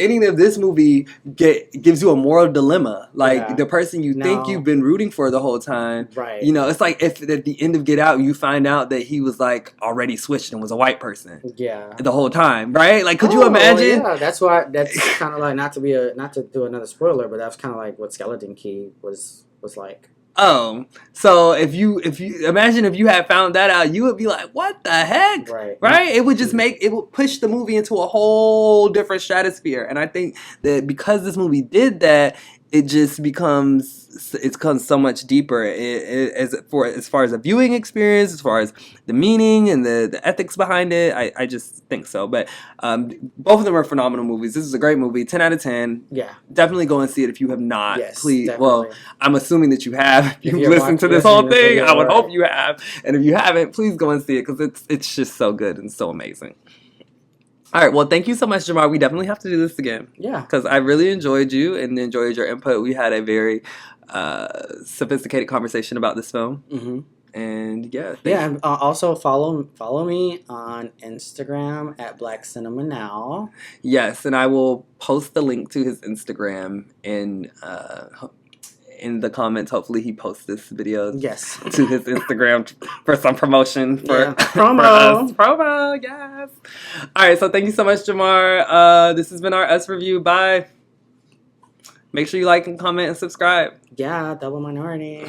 ending of this movie gives you a moral dilemma. Like the person you think you've been rooting for the whole time. Right. It's like if at the end of Get Out you find out that he was like already switched and was a white person. Yeah. The whole time, right? Like, could you imagine? Yeah, that's kind of like not to do another spoiler, but that's kind of like what Skeleton Key was like. Oh, so if you imagine if you had found that out, you would be like, "What the heck?" Right? It would just it would push the movie into a whole different stratosphere. And I think that because this movie did that, it becomes so much deeper as far as a viewing experience, as far as the meaning and the ethics behind it. I just think so. But both of them are phenomenal movies. This is a great movie, 10 out of 10. Yeah, definitely go and see it if you have not. Yes, please. definitely. Well, I'm assuming that you have. If you've listened to this whole thing, I would hope you have. And if you haven't, please go and see it because it's just so good and so amazing. All right, well, thank you so much, Jamar. We definitely have to do this again. Yeah. Because I really enjoyed you and enjoyed your input. We had a very sophisticated conversation about this film. Mm-hmm. And yeah. Yeah, also follow me on Instagram at Black Cinema Now. Yes, and I will post the link to his Instagram in the comments. Hopefully he posts this video to his Instagram for some promotion for promo. For us. Promo, yes. All right, so thank you so much, Jamar. This has been our Us review. Bye. Make sure you like and comment and subscribe. Yeah, double minority.